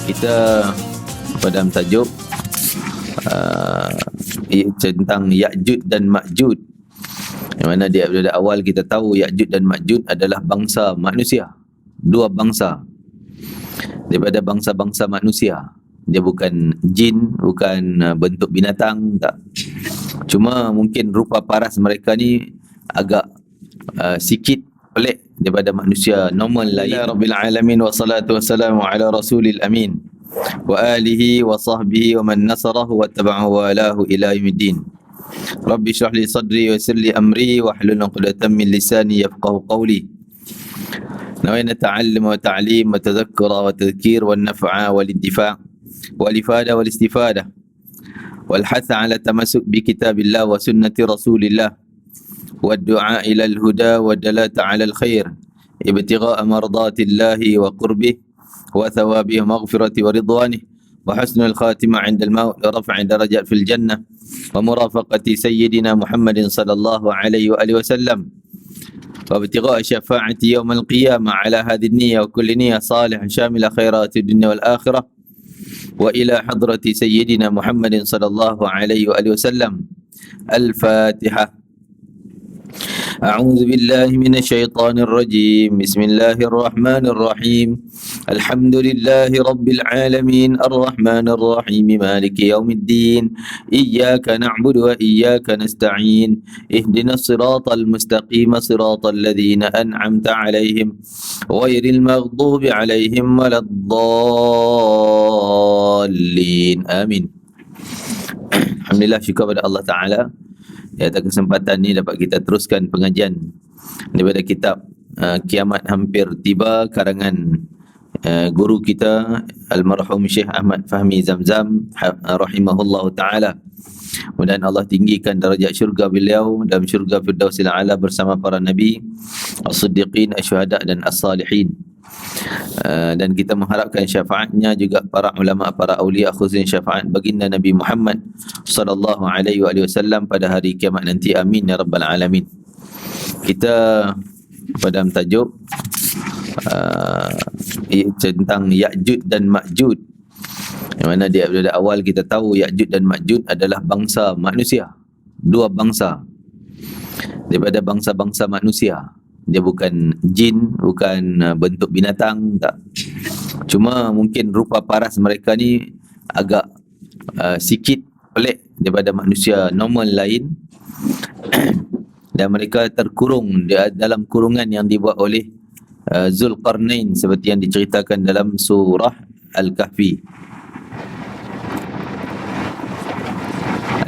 Kita pada tajuk tentang Ya'jud dan Ma'jud, yang mana di episode awal kita tahu Ya'jud dan Ma'jud adalah bangsa manusia, dua bangsa daripada bangsa-bangsa manusia. Dia bukan jin, bukan bentuk binatang, tak. Cuma mungkin rupa paras mereka ni agak sikit pelik daripada manusia normal lain. Rabbil alamin wassalatu wassalamu ala rasulil amin wa alihi wa sahbihi wa man nasarahu wa taba'ahu wa alahu ila yaumiddin. Rabbi shrah li sadri wa yassir li amri wa hlul 'uqdatam min lisani yafqahu qawli. Nawayna ta'allum wa ta'lim wa tadhakkura wa tadhkir wa naf'a wal intifa' wal ifada wal istifada wal hath 'ala tamassuk bi kitabillah wa sunnati rasulillah wa du'a ila al huda wa dalata 'ala al khair ibtigha'a mardatillahi wa qurbih wa thawabihi maghfirati wa ridwanih wa husnul khatimah 'inda al maut wa raf'i darajat fil jannah wa murafaqati sayyidina Muhammadin sallallahu alaihi wa alihi wasallam wa ibtigha'a syafa'ati yawmal qiyamah 'ala hadhihi an-niyyah wa kulli niyyah salihah syamilah khairati dunya wal akhirah wa ila hadrati sayyidina Muhammadin sallallahu alaihi wa alihi wasallam. Al-Fatihah. A'udzu billahi minasy syaithanir rajim. Bismillahir rahmanir rahim. Alhamdulillahi rabbil alamin arrahmanir rahim maliki yaumiddin. Iyyaka na'budu wa iyyaka nasta'in. Ihdinas siratal mustaqim siratal ladzina an'amta 'alaihim ghairil maghdubi 'alaihim waladdallin. Amin. Alhamdulillah, syukur pada Allah Ta'ala di atas kesempatan ni dapat kita teruskan pengajian daripada kitab Kiamat Hampir Tiba, karangan guru kita almarhum Syekh Ahmad Fahmi Zamzam rahimahullahu ta'ala. Mudah-mudahan Allah tinggikan darjat syurga beliau dalam syurga Firdausil A'la bersama para nabi, as-siddiqin, asy-syuhada dan as-salihin. Dan kita mengharapkan syafaatnya juga para ulama, para awliya, khususnya syafaat baginda Nabi Muhammad sallallahu alaihi wasallam pada hari kiamat nanti. Amin ya rabbal alamin. Kita pada tajuk tentang Ya'jud dan Ma'jud, yang mana di episode awal kita tahu Ya'jud dan Ma'jud adalah bangsa manusia, dua bangsa daripada bangsa-bangsa manusia. Dia bukan jin, bukan bentuk binatang, tak. Cuma mungkin rupa paras mereka ni agak sikit pelik daripada manusia normal lain. Dan mereka terkurung dalam kurungan yang dibuat oleh Zulqarnain seperti yang diceritakan dalam surah Al-Kahfi.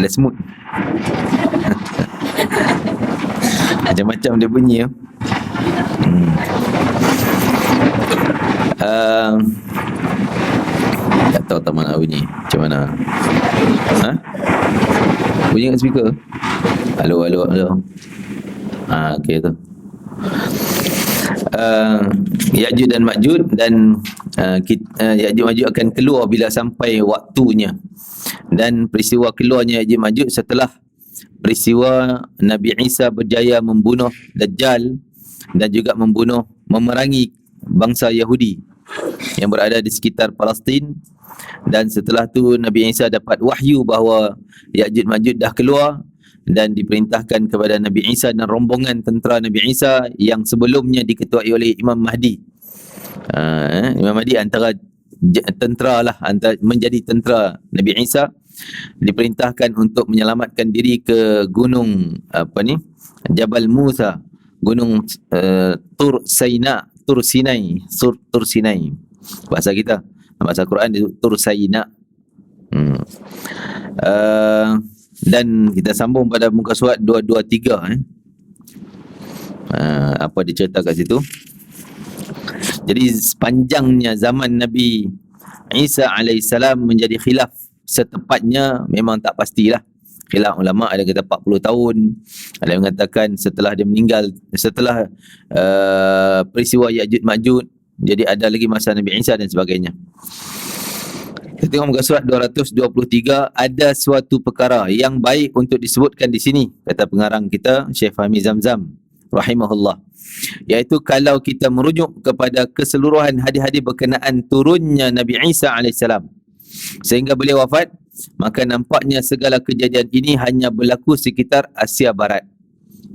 Ada semut. Macam-macam dia bunyi ya. Tak tahu tak mana bunyi. Macam mana? Bunyi kat speaker. Halo. Okey tu. Ya'jud dan Ma'jud, dan Ya'jud Ma'jud akan keluar bila sampai waktunya. Dan peristiwa keluarnya Ya'jud Ma'jud setelah peristiwa Nabi Isa berjaya membunuh Dajjal dan juga memerangi bangsa Yahudi yang berada di sekitar Palestin. Dan setelah tu Nabi Isa dapat wahyu bahawa Ya'jud Ma'jud dah keluar, dan diperintahkan kepada Nabi Isa dan rombongan tentera Nabi Isa yang sebelumnya diketuai oleh Imam Mahdi. Imam Mahdi antara tentera lah, menjadi tentera Nabi Isa, diperintahkan untuk menyelamatkan diri ke gunung Jabal Musa, gunung Tur Sinai. Bahasa kita, bahasa Quran itu Tur Sinai. Dan kita sambung pada muka surat 223. Apa dicerita kat situ. Jadi sepanjangnya zaman Nabi Isa alaihissalam menjadi khilaf, setepatnya memang tak pastilah. Khilaf ulama, ada kata 40 tahun, ada yang mengatakan setelah dia meninggal, setelah peristiwa Ya'jud Ma'jud, jadi ada lagi masa Nabi Isa dan sebagainya. Kita tengok muka surat 223, ada suatu perkara yang baik untuk disebutkan di sini, kata pengarang kita Syekh Fahmi Zamzam rahimahullah, iaitu kalau kita merujuk kepada keseluruhan hadis-hadis berkenaan turunnya Nabi Isa alaihissalam sehingga beliau wafat, maka nampaknya segala kejadian ini hanya berlaku sekitar Asia Barat,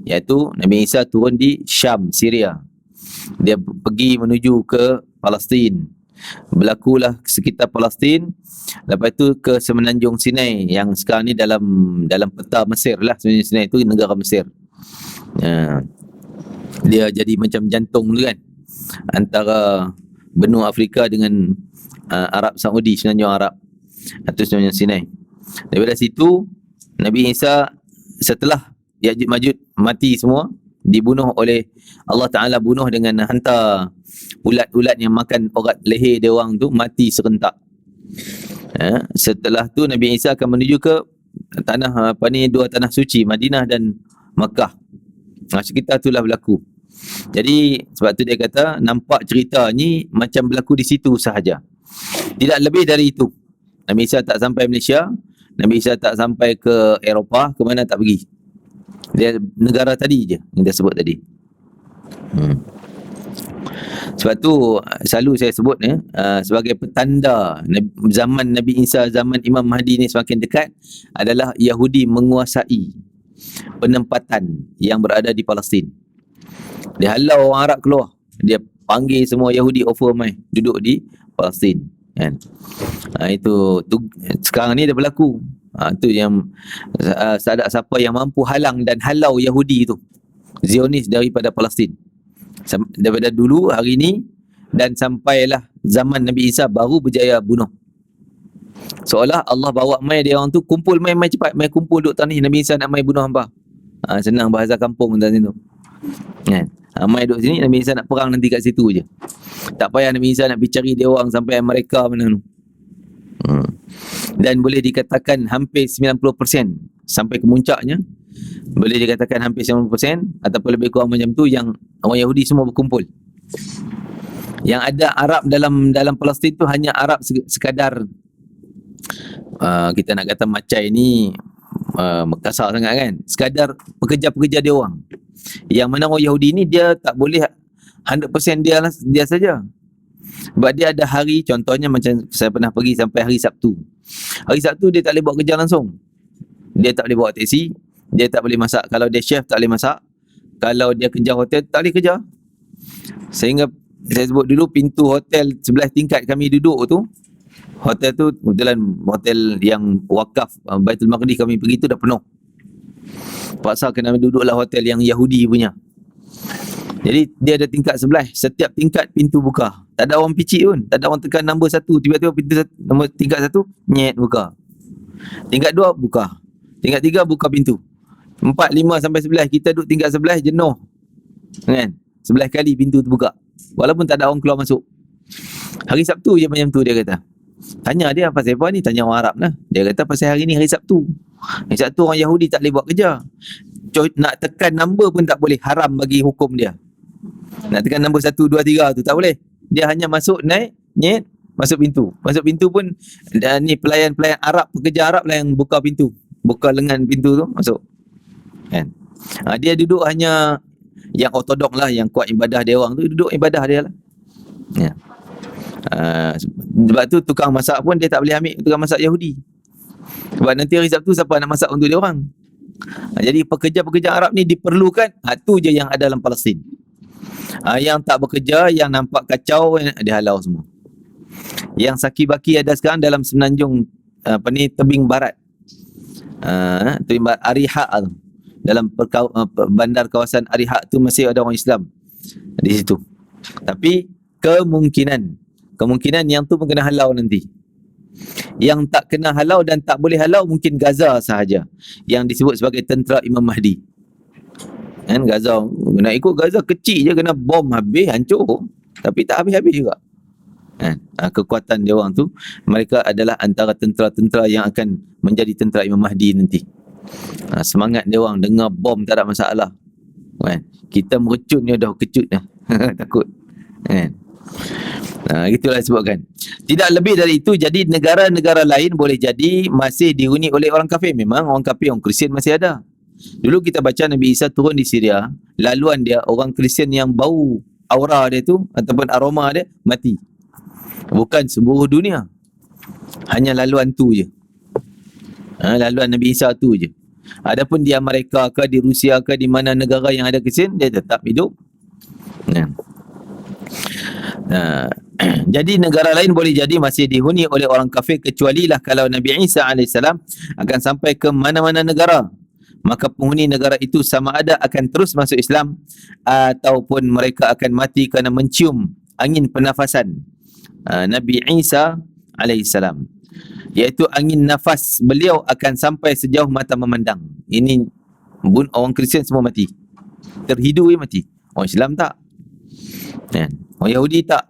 iaitu Nabi Isa turun di Syam, Syria, dia pergi menuju ke Palestin, berlakulah sekitar Palestin, lepas itu ke Semenanjung Sinai yang sekarang ni dalam peta Mesir lah. Semenanjung Sinai itu negara Mesir. Dia jadi macam jantung tu kan, antara benua Afrika dengan Arab Saudi, Semenanjung Arab atau Semenanjung Sinai. Daripada situ Nabi Isa setelah Ya'juj Ma'juj mati semua, dibunuh oleh Allah Ta'ala, bunuh dengan hantar ulat-ulat yang makan urat leher dia orang tu, mati serentak. Setelah tu Nabi Isa akan menuju ke tanah dua tanah suci, Madinah dan Makkah. Sekitar itulah berlaku. Jadi sebab tu dia kata nampak cerita ni macam berlaku di situ sahaja, tidak lebih dari itu. Nabi Isa tak sampai Malaysia, Nabi Isa tak sampai ke Eropah, ke mana tak pergi. Dia negara tadi je yang dia sebut tadi. Sebab tu selalu saya sebut sebagai petanda zaman Nabi Isa, zaman Imam Mahdi ni semakin dekat adalah Yahudi menguasai penempatan yang berada di Palestin. Dia halau orang Arab keluar, dia panggil semua Yahudi over mai duduk di Palestin kan. Itu sekarang ni dah berlaku. Itu yang tak ada siapa yang mampu halang dan halau Yahudi itu, Zionis, daripada Palestin. Daripada dulu, hari ni, dan sampailah zaman Nabi Isa baru berjaya bunuh. Seolah Allah bawa mai dia orang tu, kumpul mai cepat, mai kumpul duk tanah Nabi Isa nak mai bunuh hangpa. Senang bahasa kampung dalam situ kan. Mai duk sini, Nabi Isa nak perang nanti kat situ je. Tak payah Nabi Isa nak pergi cari dia orang sampai Amerika mana tu. Dan boleh dikatakan hampir 90% sampai ke puncaknya, boleh dikatakan hampir 90% ataupun lebih kurang macam tu, yang orang Yahudi semua berkumpul. Yang ada Arab dalam Palestin tu hanya Arab sekadar kita nak kata macai ni kasar sangat kan, sekadar pekerja-pekerja dia orang. Yang mana orang Yahudi ni dia tak boleh 100% dia saja. Sebab dia ada hari, contohnya macam saya pernah pergi sampai hari Sabtu. Hari Sabtu dia tak boleh buat kerja langsung. Dia tak boleh bawa teksi, dia tak boleh masak. Kalau dia chef tak boleh masak. Kalau dia kerja hotel tak boleh kerja. Sehingga saya sebut dulu, pintu hotel sebelah tingkat kami duduk tu, hotel tu kebetulan hotel yang wakaf Baitul Maqdis kami pergi tu dah penuh. Paksa kena duduklah hotel yang Yahudi punya. Jadi dia ada tingkat sebelah, setiap tingkat pintu buka. Tak ada orang picit pun, tak ada orang tekan nombor 1, tiba-tiba pintu nombor tingkat 1 nyet buka. Tingkat 2 buka. Tingkat 3 buka pintu. 4, 5 sampai 11 kita duduk tingkat 11 jenuh. Kan? 11 kali pintu tu buka. Walaupun tak ada orang keluar masuk. Hari Sabtu je macam tu dia kata. Tanya dia pasal apa ni, tanya orang Arab lah. Dia kata pasal hari ni hari Sabtu. Hari Sabtu orang Yahudi tak boleh buat kerja. Nak tekan nombor pun tak boleh, haram bagi hukum dia. Nak tekan nombor 1, 2, 3 tu tak boleh. Dia hanya masuk, naik, nyet, masuk pintu. Masuk pintu pun ni pelayan-pelayan Arab, pekerja Arab lah yang buka pintu. Buka lengan pintu tu, masuk. Kan? Dia duduk hanya yang ortodok lah, yang kuat ibadah dia orang tu, duduk ibadah dia lah. Ya. Sebab tu tukang masak pun dia tak boleh ambil tukang masak Yahudi. Sebab nanti hari Sabtu siapa nak masak untuk dia orang. Jadi pekerja-pekerja Arab ni diperlukan, tu je yang ada dalam Palestin. Yang tak bekerja, yang nampak kacau, dia halau semua. Yang saki-baki ada sekarang dalam semenanjung tebing barat, tebing barat Ariha tu, dalam bandar kawasan Ariha tu masih ada orang Islam di situ. Tapi kemungkinan yang tu pun kena halau nanti. Yang tak kena halau dan tak boleh halau mungkin Gaza sahaja, yang disebut sebagai tentera Imam Mahdi. Kan Gaza, nak ikut Gaza kecil je, kena bom habis, hancur. Tapi tak habis-habis juga. Kan? Kekuatan dia orang tu, mereka adalah antara tentera-tentera yang akan menjadi tentera Imam Mahdi nanti. Semangat dia orang, dengar bom tak ada masalah. Kan? Kita merecut ni dah kecut dah. Takut. Kan? Itulah disebutkan. Tidak lebih dari itu. Jadi negara-negara lain boleh jadi masih dihuni oleh orang kafir. Memang orang kafir, orang Kristian masih ada. Dulu kita baca Nabi Isa turun di Syria, laluan dia, orang Kristian yang bau aura dia tu ataupun aroma dia mati. Bukan seluruh dunia, hanya laluan tu je. Laluan Nabi Isa tu je. Adapun di Amerika ke, di Rusia ke, di mana negara yang ada Kristian, dia tetap hidup. Jadi negara lain boleh jadi masih dihuni oleh orang kafir, kecualilah kalau Nabi Isa AS akan sampai ke mana-mana negara, maka penghuni negara itu sama ada akan terus masuk Islam ataupun mereka akan mati kerana mencium angin pernafasan Nabi Isa AS, iaitu angin nafas beliau akan sampai sejauh mata memandang. Ini orang Kristian semua mati, terhidu mati. Orang Islam tak, orang Yahudi tak.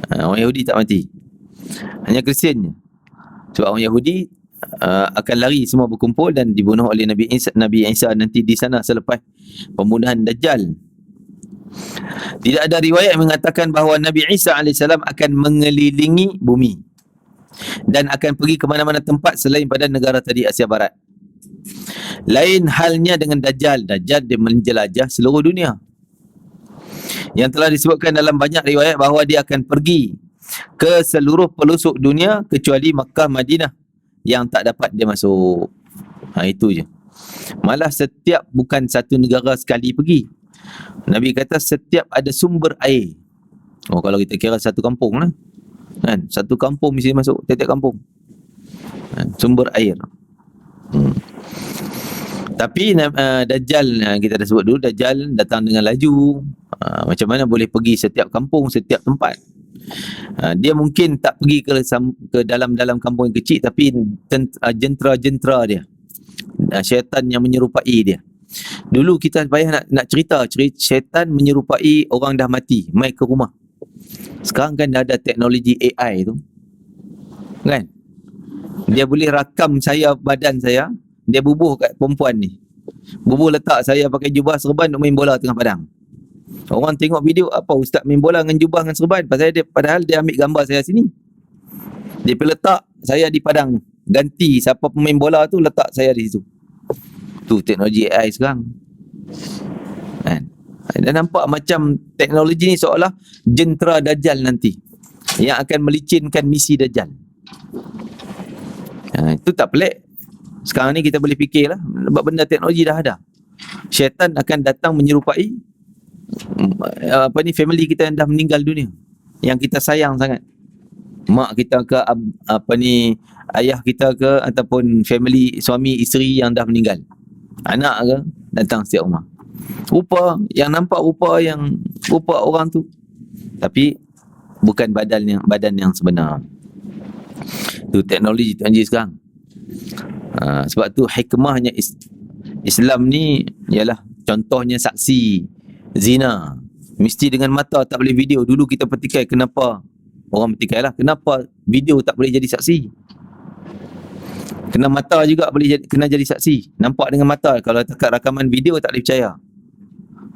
Orang Yahudi tak mati, hanya Kristian je. Sebab orang Yahudi akan lari semua berkumpul dan dibunuh oleh Nabi Isa nanti di sana selepas pembunuhan Dajjal. Tidak ada riwayat yang mengatakan bahawa Nabi Isa AS akan mengelilingi bumi dan akan pergi ke mana-mana tempat selain pada negara tadi, Asia Barat. Lain halnya dengan Dajjal. Dajjal dia menjelajah seluruh dunia, yang telah disebutkan dalam banyak riwayat bahawa dia akan pergi ke seluruh pelosok dunia kecuali Makkah, Madinah yang tak dapat dia masuk. Itu je. Malah setiap, bukan satu negara sekali pergi. Nabi kata setiap ada sumber air. Kalau kita kira satu kampung lah, kan? Satu kampung mesti masuk, tiap-tiap kampung sumber air. Tapi Dajjal, kita dah sebut dulu, Dajjal datang dengan laju. Macam mana boleh pergi setiap kampung, setiap tempat? Dia mungkin tak pergi ke dalam kampung yang kecil, tapi jentera-jentera dia, syaitan yang menyerupai dia. Dulu kita payah nak cerita syaitan menyerupai orang dah mati, mai ke rumah. Sekarang kan dah ada teknologi AI tu, kan? Dia boleh rakam badan saya, dia bubuh kat perempuan ni, bubuh letak saya pakai jubah serban untuk main bola tengah padang. Orang tengok video, apa ustaz main bola dengan jubah dengan serban? Padahal dia ambil gambar saya sini, dia pergi letak saya di padang, ganti siapa pemain bola tu, letak saya di situ. Tu teknologi AI sekarang, kan? Dan nampak macam teknologi ni seolah jentera Dajjal nanti yang akan melicinkan misi Dajjal. Itu tak pelik. Sekarang ni kita boleh fikirlah, sebab benda teknologi dah ada. Syaitan akan datang menyerupai family kita yang dah meninggal dunia, yang kita sayang sangat. Mak kita ke ayah kita ke, ataupun family, suami isteri yang dah meninggal, anak ke, datang setiap rumah. Rupa yang nampak rupa orang tu, tapi bukan badan yang sebenar. Tu teknologi sekarang. Sebab tu hikmahnya Islam ni ialah, contohnya saksi zina mesti dengan mata, tak boleh video. Dulu kita petikai, kenapa kenapa video tak boleh jadi saksi? Kena mata juga kena jadi saksi, nampak dengan mata. Kalau dekat rakaman video tak boleh percaya.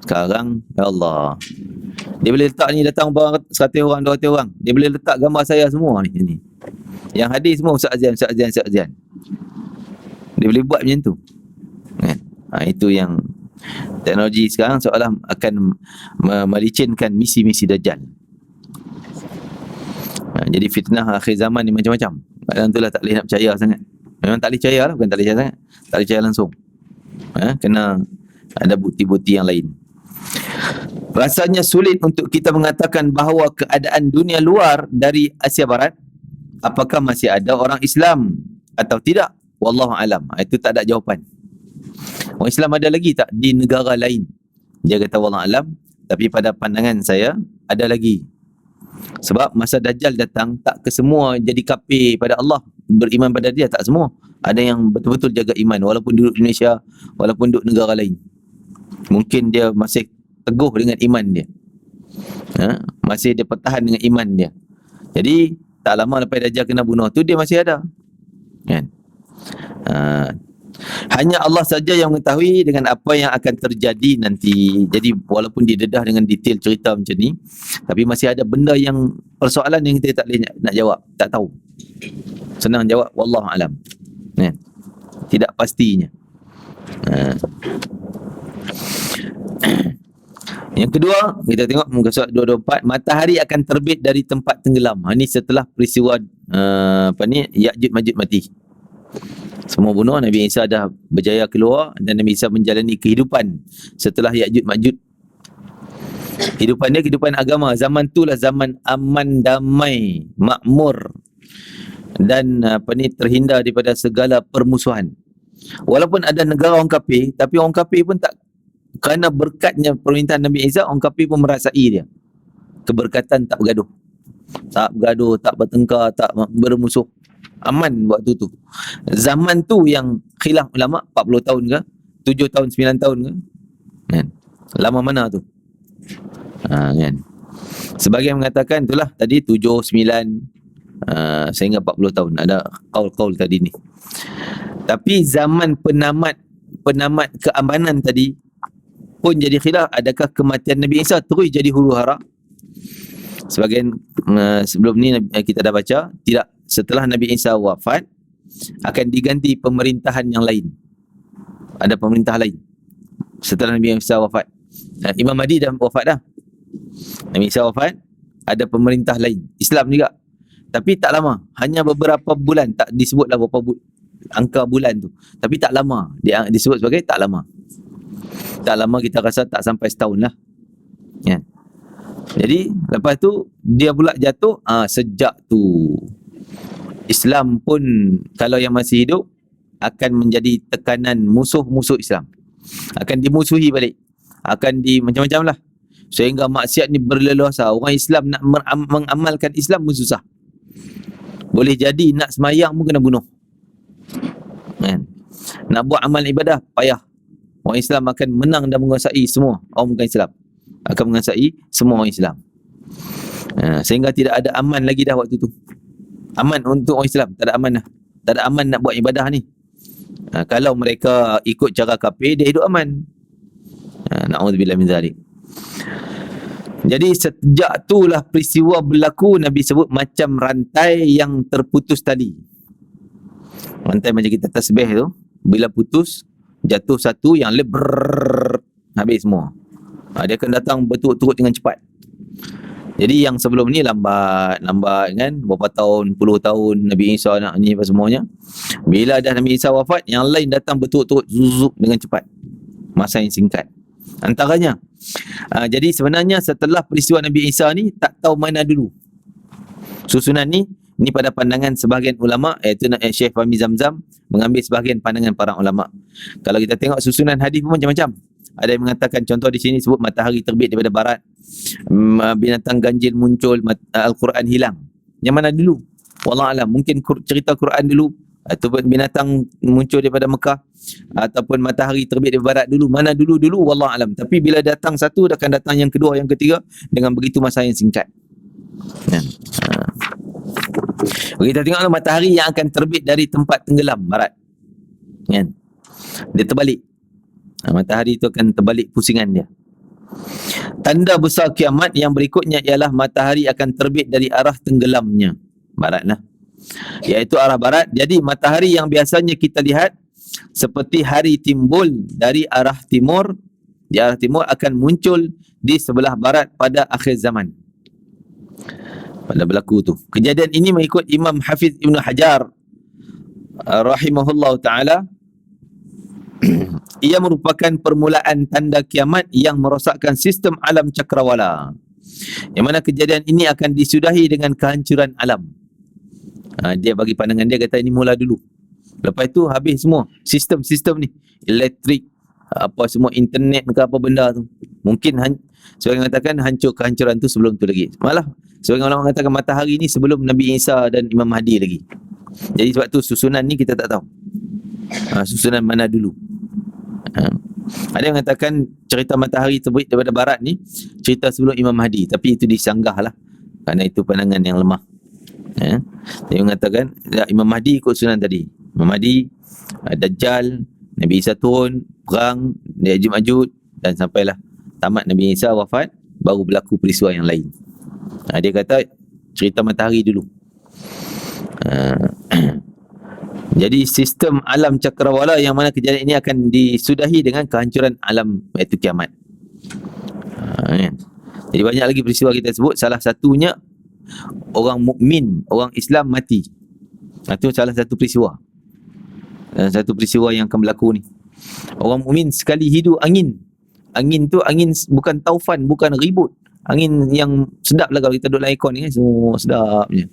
Sekarang ya Allah, dia boleh letak ni, datang 100 orang, 200 orang, dia boleh letak gambar saya semua ni. Yang hadir semua Ustaz Azan. Dia boleh buat macam tu, kan? Itu yang teknologi sekarang seolah akan melicinkan misi-misi Dajjal. Jadi fitnah akhir zaman ni macam-macam. Kadang tu lah tak boleh nak percaya sangat. Memang tak boleh percaya lah, bukan tak boleh percaya sangat, tak boleh percaya langsung. Kena ada bukti-bukti yang lain. Rasanya sulit untuk kita mengatakan bahawa keadaan dunia luar dari Asia Barat, apakah masih ada orang Islam atau tidak? Wallahu alam. Itu tak ada jawapan. Orang Islam ada lagi tak di negara lain? Dia kata wallahu alam, tapi pada pandangan saya ada lagi. Sebab masa Dajjal datang, tak ke semua jadi kafir pada Allah, beriman pada dia, tak semua. Ada yang betul-betul jaga iman walaupun duduk di Indonesia, walaupun duduk negara lain. Mungkin dia masih teguh dengan iman dia, masih dia pertahan dengan iman dia. Jadi tak lama lepas Dajjal kena bunuh tu, dia masih ada, kan? Hanya Allah saja yang mengetahui dengan apa yang akan terjadi nanti. Jadi walaupun didedah dengan detail cerita macam ni, tapi masih ada benda yang, persoalan yang kita tak boleh nak jawab, tak tahu. Senang jawab wallahu alam, tidak pastinya. Ha. Yang kedua, kita tengok muka surat 224, matahari akan terbit dari tempat tenggelam. Ini setelah peristiwa Ya'juj Ma'juj mati. Semua bunuh, Nabi Isa dah berjaya keluar dan Nabi Isa menjalani kehidupan setelah Ya'juj Ma'juj. Kehidupan dia kehidupan agama. Zaman itulah zaman aman, damai, makmur dan terhindar daripada segala permusuhan. Walaupun ada negara orang kafir, tapi orang kafir pun tak, kerana berkatnya permintaan Nabi Isa, orang kafir pun merasai dia keberkatan, tak bergaduh, tak bertengkar, tak bermusuh, aman waktu tu. Zaman tu yang khilaf ulama 40 tahun ke 7 tahun 9 tahun ke kan? Lama mana tu kan? Sebagian mengatakan itulah tadi 7, 9 sehingga 40 tahun. Ada kaul-kaul tadi ni. Tapi zaman penamat keamanan tadi pun jadi khilaf, adakah kematian Nabi Isa terus jadi huru hara? Sebagian sebelum ni kita dah baca, tidak, setelah Nabi Isa wafat akan diganti pemerintahan yang lain. Ada pemerintah lain setelah Nabi Isa wafat. Imam Mahdi dah wafat dah. Nabi Isa wafat, ada pemerintah lain, Islam juga. Tapi tak lama, hanya beberapa bulan, tak disebutlah berapa angka bulan tu. Tapi tak lama, dia disebut sebagai tak lama. Tak lama, kita rasa tak sampai setahun lah. Ya. Jadi lepas tu dia pula jatuh. Sejak tu Islam pun kalau yang masih hidup akan menjadi tekanan musuh-musuh Islam. Akan dimusuhi balik. Akan macam-macam lah. Sehingga maksiat ni berleluasa. Orang Islam nak mengamalkan Islam pun susah. Boleh jadi nak semayang pun kena bunuh. Kan? Nak buat amal ibadah payah. Orang Islam akan menang dan menguasai semua orang bukan Islam. Akan menguasai semua orang Islam. Sehingga tidak ada aman lagi dah waktu tu. Aman untuk orang Islam, tak ada aman dah. Tak ada aman nak buat ibadah ni. Kalau mereka ikut cara kafir, dia hidup aman. Na'udzubillah min zalik. Jadi sejak itulah peristiwa berlaku, Nabi sebut macam rantai yang terputus tadi. Rantai macam kita tasbih tu, bila putus, jatuh satu yang lebar, habis semua. Dia akan datang berturut-turut dengan cepat. Jadi yang sebelum ni lambat kan, berapa tahun, 10 tahun Nabi Isa nak ni apa semuanya. Bila dah Nabi Isa wafat, yang lain datang berturut-turut zuzuk dengan cepat. Masa yang singkat. Antaranya, jadi sebenarnya setelah peristiwa Nabi Isa ni, tak tahu mana dulu susunan ni pada pandangan sebahagian ulama, iaitu Syekh Fahmi Zamzam mengambil sebahagian pandangan para ulama. Kalau kita tengok susunan hadis pun macam-macam. Ada yang mengatakan, contoh di sini sebut matahari terbit daripada barat, binatang ganjil muncul, Al-Quran hilang. Yang mana dulu? Wallahualam, mungkin cerita Quran dulu, atau binatang muncul daripada Mekah, ataupun matahari terbit dari barat dulu. Mana dulu wallahualam. Tapi bila datang satu, akan datang yang kedua, yang ketiga, dengan begitu masa yang singkat. Kita tengok matahari yang akan terbit dari tempat tenggelam barat, kan? Dia terbalik. Matahari itu akan terbalik pusingan dia. Tanda besar kiamat yang berikutnya ialah matahari akan terbit dari arah tenggelamnya, barat lah, iaitu arah barat. Jadi matahari yang biasanya kita lihat seperti hari timbul dari arah timur, di arah timur, akan muncul di sebelah barat pada akhir zaman. Pada berlaku tu. Kejadian ini mengikut Imam Hafiz Ibn Hajar rahimahullah ta'ala, ia merupakan permulaan tanda kiamat yang merosakkan sistem alam cakrawala, yang mana kejadian ini akan disudahi dengan kehancuran alam. Dia bagi pandangan dia, kata ini mula dulu, lepas itu habis semua sistem-sistem ni, elektrik, apa semua, internet ke apa benda tu. Mungkin sebagian mengatakan kehancuran tu sebelum tu lagi. Malah sebagian orang mengatakan matahari ni sebelum Nabi Isa dan Imam Mahdi lagi. Jadi sebab tu susunan ni kita tak tahu susunan mana dulu. Ada yang mengatakan cerita matahari terbit daripada barat ni cerita sebelum Imam Mahdi, tapi itu disanggah lah, kerana itu pandangan yang lemah. Dia mengatakan Imam Mahdi ikut susunan tadi. Imam Mahdi, Dajjal, Nabi Isa turun, perang, Ya'juj Ma'juj, dan sampailah tamat Nabi Isa wafat, baru berlaku peristiwa yang lain. Dia kata cerita matahari dulu. Jadi sistem alam cakrawala yang mana kejadian ini akan disudahi dengan kehancuran alam, iaitu kiamat. Kan? Jadi banyak lagi peristiwa kita sebut, salah satunya orang mukmin, orang Islam mati. Itu salah satu peristiwa. Satu peristiwa yang akan berlaku ni. Orang mukmin sekali hidup angin. Angin tu angin bukan taufan, bukan ribut. Angin yang sedap lah kalau kita duduk dalam aircon ni kan, semua sedap je.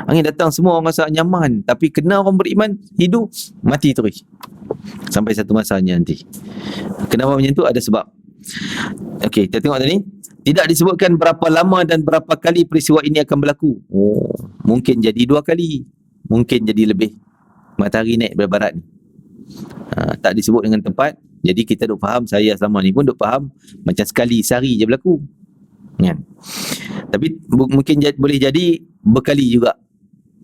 Angin datang semua orang rasa nyaman, tapi kena orang beriman hidup mati terus. Sampai satu masanya nanti. Kenapa macam tu? Ada sebab. Okey, kita tengok tadi. Tidak disebutkan berapa lama dan berapa kali peristiwa ini akan berlaku. Oh, mungkin jadi 2 kali. Mungkin jadi lebih. Matahari naik dari barat ni. Tak disebut dengan tempat. Jadi kita duk faham, saya selama ni pun duk faham macam sekali sehari je berlaku. Kan? Tapi mungkin boleh jadi berkali juga.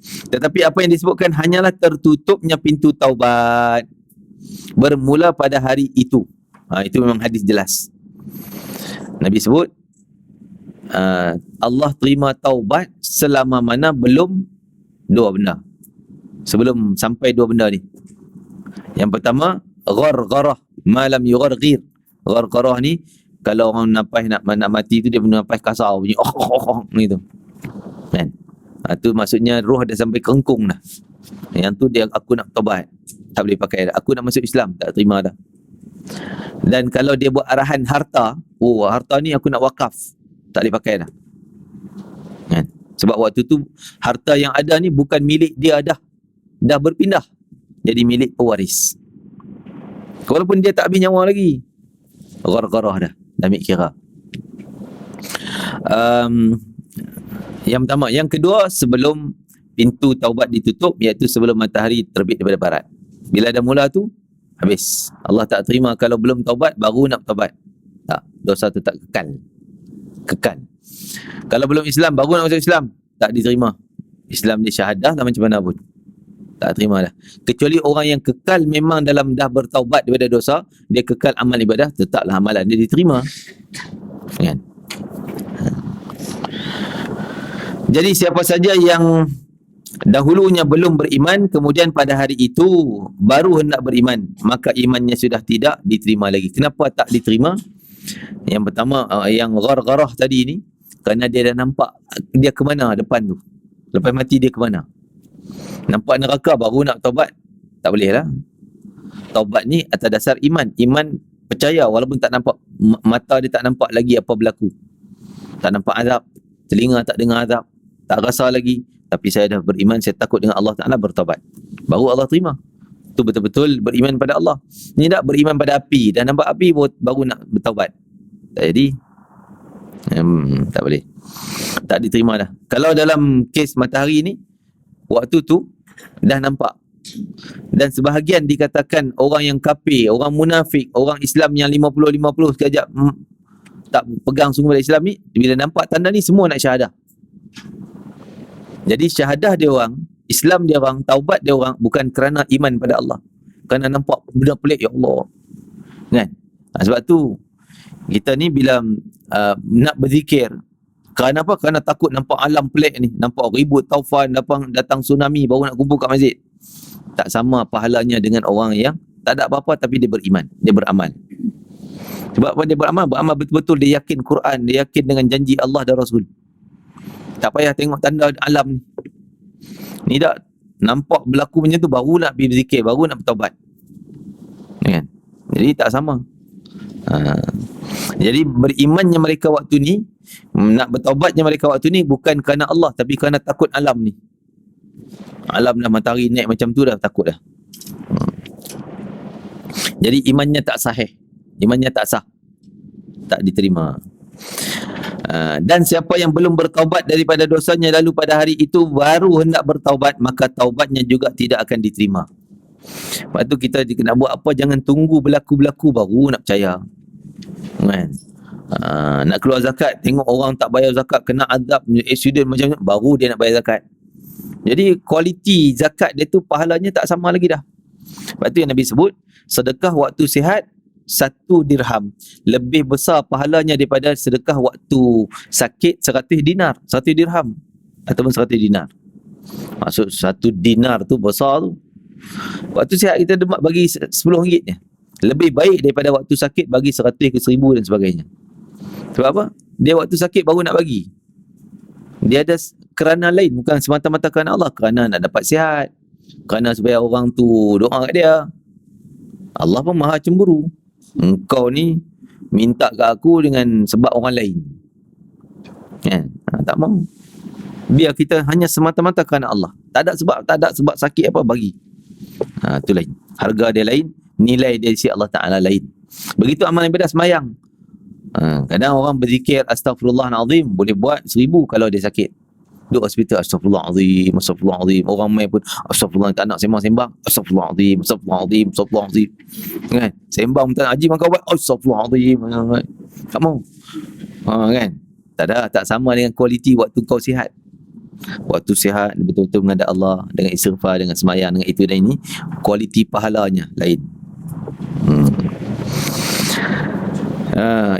Tetapi apa yang disebutkan hanyalah tertutupnya pintu taubat bermula pada hari itu. Itu memang hadis jelas. Nabi sebut Allah terima taubat selama mana belum 2 benda. Sebelum sampai 2 benda ni. Yang pertama, ghargharah ma lam yugharghir. Ghargharah ni kalau orang napas nak mati tu, dia napas kasar bunyi gitu. Kan? Tu maksudnya roh dah sampai kengkung dah. Yang tu dia, aku nak taubat, tak boleh pakai dah. Aku nak masuk Islam, tak terima dah. Dan kalau dia buat arahan harta, harta ni aku nak wakaf, tak boleh pakai dah. Kan? Sebab waktu tu harta yang ada ni bukan milik dia dah berpindah jadi milik pewaris. Walaupun dia tak habis nyawa lagi, ghargharah dah ambil kira. Yang pertama. Yang kedua, sebelum pintu taubat ditutup, iaitu sebelum matahari terbit daripada barat. Bila dah mula tu, habis. Allah tak terima kalau belum taubat baru nak taubat. Tak, dosa tu tak kekal. Kalau belum Islam baru nak masuk Islam, tak diterima. Islam dia syahadah lah macam mana pun, tak terima dah. Kecuali orang yang kekal memang dalam dah bertaubat daripada dosa, dia kekal amal ibadah, tetaplah amalan dia diterima. Kan? Jadi siapa saja yang dahulunya belum beriman, kemudian pada hari itu baru hendak beriman, maka imannya sudah tidak diterima lagi. Kenapa tak diterima? Yang pertama, yang ghargharah tadi ni, kerana dia dah nampak dia ke mana depan tu. Lepas mati dia ke mana? Nampak neraka baru nak taubat, tak boleh lah. Taubat ni atas dasar iman. Iman percaya walaupun tak nampak, mata dia tak nampak lagi apa berlaku, tak nampak azab, telinga tak dengar azab, tak rasa lagi, tapi saya dah beriman, saya takut dengan Allah Ta'ala, bertaubat, baru Allah terima. Itu betul-betul beriman pada Allah. Ni tak beriman pada api, dah nampak api baru nak bertaubat, tak jadi. Tak boleh, tak diterima dah. Kalau dalam kes matahari ni, waktu tu dah nampak, dan sebahagian dikatakan orang yang kafir, orang munafik, orang Islam yang 50-50 sekejap tak pegang sungguh pada Islam ni, bila nampak tanda ni semua nak syahadah. Jadi syahadah dia orang, Islam dia orang, taubat dia orang bukan kerana iman pada Allah, kerana nampak benda pelik, ya Allah, kan? Sebab tu kita ni bila nak berzikir, kerana apa? Kerana takut nampak alam pelik ni, nampak ribut taufan, datang tsunami baru nak kumpul kat masjid. Tak sama pahalanya dengan orang yang tak ada apa-apa tapi dia beriman, dia beramal. Sebab apa dia beramal? Beramal betul-betul dia yakin Quran, dia yakin dengan janji Allah dan Rasul. Tak payah tengok tanda alam ni. Ni tak nampak berlaku macam tu baru nak pergi berzikir, baru nak bertaubat. Kan? Jadi tak sama. Jadi berimannya mereka waktu ni, nak bertaubatnya mereka waktu ni bukan kerana Allah, tapi kerana takut alam ni. Alam dah matahari naik macam tu dah takut dah. Jadi imannya tak sahih, imannya tak sah, tak diterima. Dan siapa yang belum bertaubat daripada dosanya lalu pada hari itu baru hendak bertaubat, maka taubatnya juga tidak akan diterima. Lepas tu kita nak buat apa, jangan tunggu berlaku-berlaku baru nak percaya, kan? Nak keluar zakat, tengok orang tak bayar zakat, kena azab, accident macam ni, baru dia nak bayar zakat. Jadi kualiti zakat dia tu pahalanya tak sama lagi dah. Lepas tu yang Nabi sebut, sedekah waktu sihat 1 dirham lebih besar pahalanya daripada sedekah waktu sakit 100 dinar, 1 dirham ataupun 100 dinar. Maksud 1 dinar tu besar tu. Waktu sihat kita bagi RM10 je. Lebih baik daripada waktu sakit bagi 100 ke 1000 dan sebagainya. Sebab apa? Dia waktu sakit baru nak bagi. Dia ada kerana lain, bukan semata-mata kerana Allah, kerana nak dapat sihat, kerana supaya orang tu doa kat dia. Allah pun maha cemburu. Engkau ni minta kat aku dengan sebab orang lain. Kan? Tak mau. Biar kita hanya semata-mata kerana Allah. Tak ada sebab sakit apa bagi. Itu lain. Harga dia lain, nilai dia di sisi Allah Ta'ala lain. Begitu amal ibadah semayang. Kadang orang berzikir Astaghfirullahalazim boleh buat 1000 kalau dia sakit. Duduk hospital, Astaghfirullahalazim, Astaghfirullahalazim. Orang main pun Astaghfirullah, tak nak sembang-sembang, Astaghfirullahalazim, Astaghfirullahalazim, Astaghfirullahalazim. Kan? Sembang tak nak haji maka buat Astaghfirullahalazim. Tak mau. Kan? Tak sama dengan kualiti waktu kau sihat. Waktu sihat betul-betul menghadap Allah dengan istighfar, dengan semayang, dengan itu dan ini, kualiti pahalanya lain.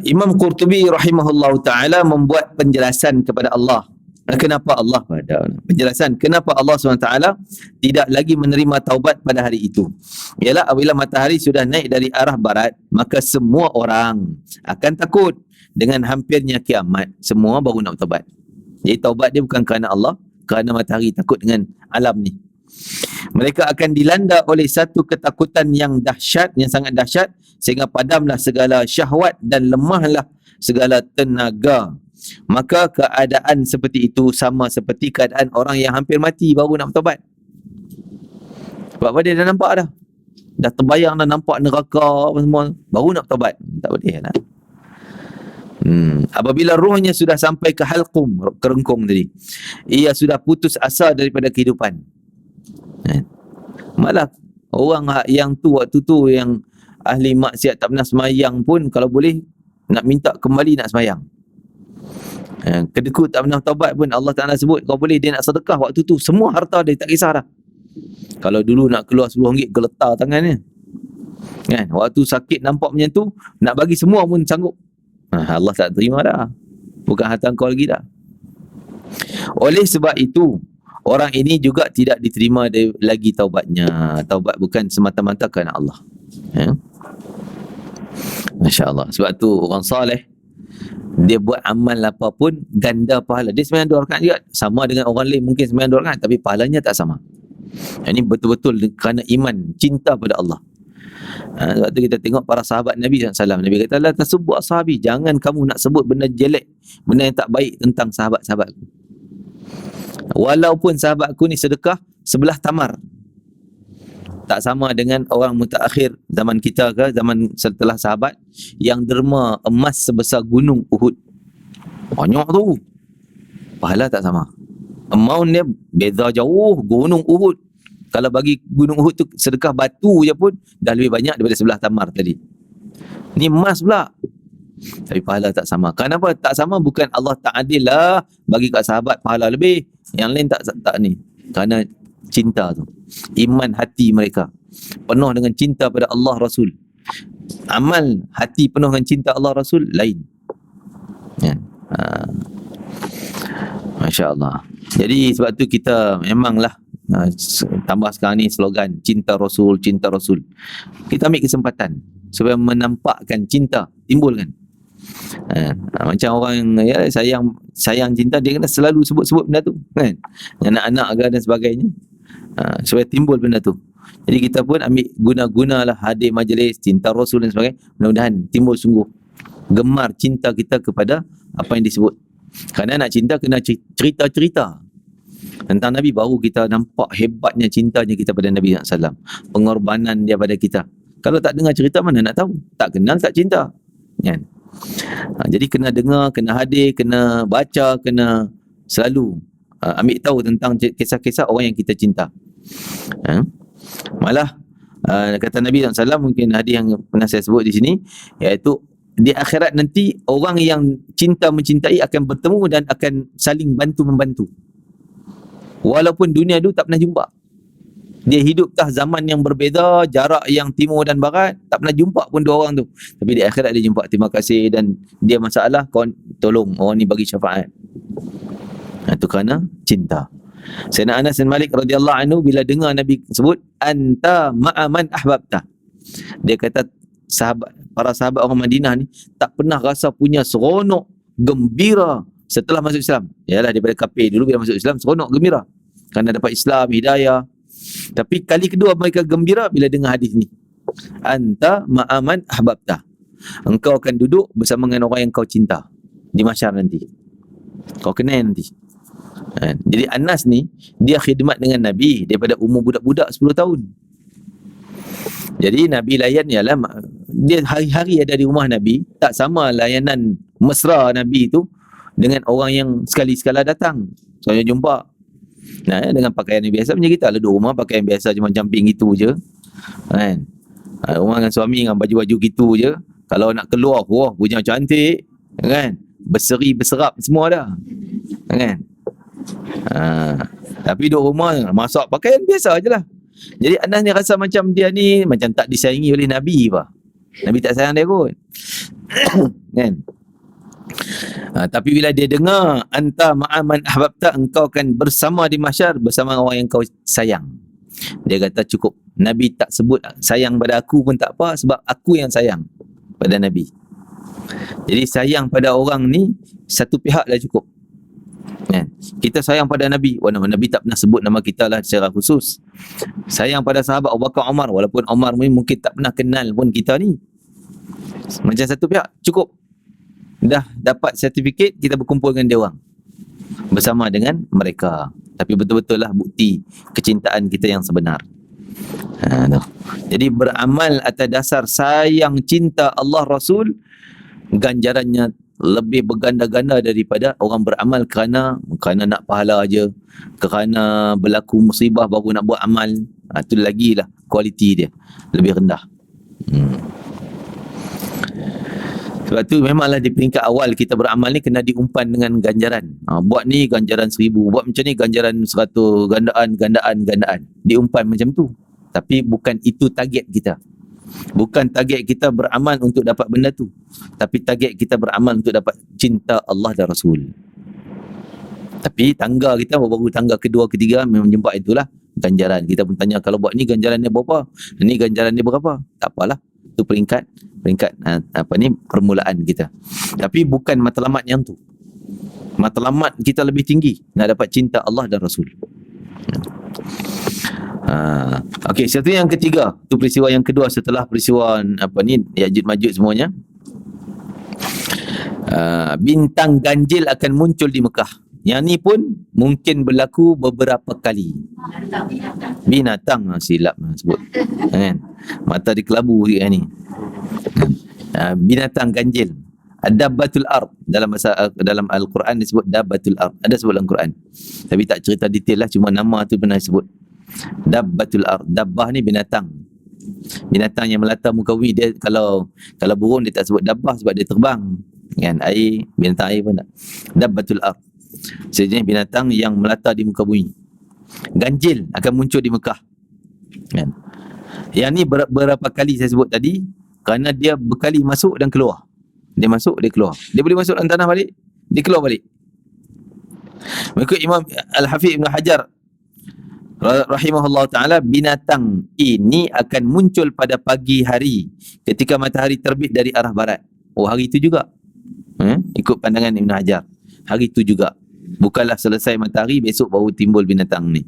Imam Qurtubi rahimahullahu ta'ala membuat penjelasan kepada Allah. Kenapa Allah penjelasan kenapa Allah SWT tidak lagi menerima taubat pada hari itu. Ialah apabila matahari sudah naik dari arah barat, maka semua orang akan takut dengan hampirnya kiamat. Semua baru nak taubat. Jadi taubat dia bukan kerana Allah, kerana matahari, takut dengan alam ni. Mereka akan dilanda oleh satu ketakutan yang dahsyat, yang sangat dahsyat, sehingga padamlah segala syahwat dan lemahlah segala tenaga. Maka keadaan seperti itu sama seperti keadaan orang yang hampir mati baru nak bertaubat. Sebab apa? Dia dah nampak dah. Dah terbayang dah, nampak neraka apa semua, baru nak bertaubat. Tak boleh lah. Apabila rohnya sudah sampai ke halqum, kerengkung tadi, ia sudah putus asa daripada kehidupan. Malah orang yang tu waktu tu yang ahli maksiat tak pernah semayang pun kalau boleh nak minta kembali nak semayang. Kedekut tak pernah taubat pun Allah Ta'ala sebut kalau boleh dia nak sedekah waktu tu, semua harta dia tak kisah dah. Kalau dulu nak keluar RM10 geletar tangannya kan, waktu sakit nampak macam tu nak bagi semua pun sanggup. Allah tak terima dah, bukan harta kau lagi dah. Oleh sebab itu orang ini juga tidak diterima lagi taubatnya. Taubat bukan semata-mata kerana Allah. Masya Allah. Sebab tu orang saleh, dia buat amal apapun ganda pahala. Dia sembahyang 2 rakaat juga, sama dengan orang lain mungkin sembahyang 2 rakaat, tapi pahalanya tak sama. Ini betul-betul kerana iman, cinta pada Allah. Sebab tu kita tengok para sahabat Nabi SAW. Nabi kata, la tasubbu ashabi, jangan kamu nak sebut benda jelek, benda yang tak baik tentang sahabat-sahabatku. Walaupun sahabatku ni sedekah sebelah tamar, tak sama dengan orang mutaakhir zaman kita ke zaman setelah sahabat yang derma emas sebesar gunung Uhud. Banyak tu, pahala tak sama. Amount dia beza jauh. Gunung Uhud, kalau bagi gunung Uhud tu sedekah batu je pun dah lebih banyak daripada sebelah tamar tadi. Ni emas pula, tapi pahala tak sama. Kenapa tak sama? Bukan Allah tak adil lah bagi kat sahabat pahala lebih, yang lain tak ni. Kerana cinta tu, iman hati mereka penuh dengan cinta pada Allah Rasul. Amal hati penuh dengan cinta Allah Rasul lain ya. Masya Allah. Jadi sebab tu kita memanglah tambah sekarang ni slogan cinta Rasul, cinta Rasul. Kita ambil kesempatan supaya menampakkan cinta, timbulkan. Macam orang ya, sayang cinta, dia kena selalu sebut-sebut benda tu kan, anak-anak ke dan sebagainya, supaya timbul benda tu. Jadi kita pun ambil guna-gunalah hadir majlis cinta Rasul dan sebagainya, mudah-mudahan timbul sungguh gemar cinta kita kepada apa yang disebut. Kerana nak cinta kena cerita-cerita tentang Nabi, baru kita nampak hebatnya cintanya kita pada Nabi SAW, pengorbanan dia pada kita. Kalau tak dengar cerita mana nak tahu? Tak kenal tak cinta kan? Jadi kena dengar, kena hadir, kena baca, kena selalu ambil tahu tentang kisah-kisah orang yang kita cinta. Malah kata Nabi SAW, mungkin hadis yang pernah saya sebut di sini, iaitu di akhirat nanti orang yang cinta mencintai akan bertemu dan akan saling bantu-membantu. Walaupun dunia dulu tak pernah jumpa. Dia hidup tah zaman yang berbeza, jarak yang timur dan barat, tak pernah jumpa pun dua orang tu. Tapi di akhirat dia jumpa, terima kasih, dan dia masalah, kau tolong orang ni bagi syafaat. Itu kerana cinta. Sayyidina Anas bin Malik radhiyallahu anhu bila dengar Nabi sebut anta ma'a man ahbabta, dia kata para sahabat orang Madinah ni tak pernah rasa punya seronok, gembira setelah masuk Islam. Yalah, daripada kafir dulu, bila masuk Islam seronok, gembira kerana dapat Islam, hidayah. Tapi kali kedua mereka gembira bila dengar hadis ni, anta ma'a man ahbabta, engkau akan duduk bersama dengan orang yang kau cinta di mahsyar nanti, kau kenal nanti. Jadi Anas ni dia khidmat dengan Nabi daripada umur budak-budak 10 tahun. Jadi Nabi layan, ialah dia hari-hari ada di rumah Nabi. Tak sama layanan mesra Nabi tu dengan orang yang sekali-sekala datang, saya jumpa. Nah, dengan pakaian yang biasa macam kita lah, duduk rumah pakaian biasa cuma jumping gitu je kan. Rumah dengan suami dengan baju-baju gitu je. Kalau nak keluar, wah punya cantik kan, berseri berserap semua dah kan. Tapi duduk rumah masak pakaian biasa je lah. Jadi Anas ni rasa macam dia ni macam tak disayangi oleh Nabi apa. Nabi tak sayang dia kot kan. Tapi bila dia dengar anta ma'aman ahbabta, engkau akan bersama di mahsyar bersama orang yang kau sayang, dia kata cukup. Nabi tak sebut sayang pada aku pun tak apa, sebab aku yang sayang pada Nabi. Jadi sayang pada orang ni satu pihak dah cukup kan? Kita sayang pada Nabi, Nabi tak pernah sebut nama kita lah secara khusus. Sayang pada sahabat Abu Bakar, Umar, walaupun Umar mungkin tak pernah kenal pun kita ni, macam satu pihak cukup. Dah dapat sertifikat, kita berkumpul dengan dia orang bersama dengan mereka. Tapi betul-betul lah bukti kecintaan kita yang sebenar. Jadi beramal atas dasar sayang cinta Allah Rasul, ganjarannya lebih berganda-ganda daripada orang beramal kerana nak pahala aja, kerana berlaku musibah baru nak buat amal. Itu lagi lah kualiti dia lebih rendah. Sebab tu memanglah di peringkat awal kita beramal ni kena diumpan dengan ganjaran. Buat ni ganjaran 1000, buat macam ni ganjaran 100, gandaan. Diumpan macam tu. Tapi bukan itu target kita. Bukan target kita beramal untuk dapat benda tu, tapi target kita beramal untuk dapat cinta Allah dan Rasul. Tapi tangga kita baru tangga kedua, ketiga memang jumpa itulah ganjaran. Kita pun tanya, kalau buat ni ganjarannya berapa? Ni ganjarannya berapa? Tak apalah. Itu peringkat permulaan kita. Tapi bukan matlamat yang tu. Matlamat kita lebih tinggi, nak dapat cinta Allah dan Rasul. Okey, satu yang ketiga, tu peristiwa yang kedua setelah peristiwa Ya'juj Ma'juj semuanya. Bintang ganjil akan muncul di Mekah. Yang ni pun mungkin berlaku beberapa kali. Binatang silap sebut kan. Mata dikelabu sikit ni. Binatang ganjil. Dabbatul ard, dalam Al-Quran disebut Dabbatul ard. Ada sebut dalam Quran. Tapi tak cerita detail lah, cuma nama tu pernah disebut. Dabbatul ard. Dabbah ni binatang. Binatang yang melata muka bumi. Dia kalau burung dia tak sebut dabbah sebab dia terbang kan. Air, binatang air pun tak. Dabbatul ard, sejenis binatang yang melata di muka bumi. Ganjil akan muncul di Mekah kan. Yang ni berapa kali saya sebut tadi, kerana dia berkali masuk dan keluar. Dia masuk, dia keluar. Dia boleh masuk dalam tanah balik, dia keluar balik. Mengikut Imam Al-Hafiz Ibn Hajar rahimahullah ta'ala, binatang ini akan muncul pada pagi hari ketika matahari terbit dari arah barat. Oh, hari itu juga ikut pandangan Ibn Hajar, hari itu juga. Bukanlah selesai matahari besok baru timbul binatang ni.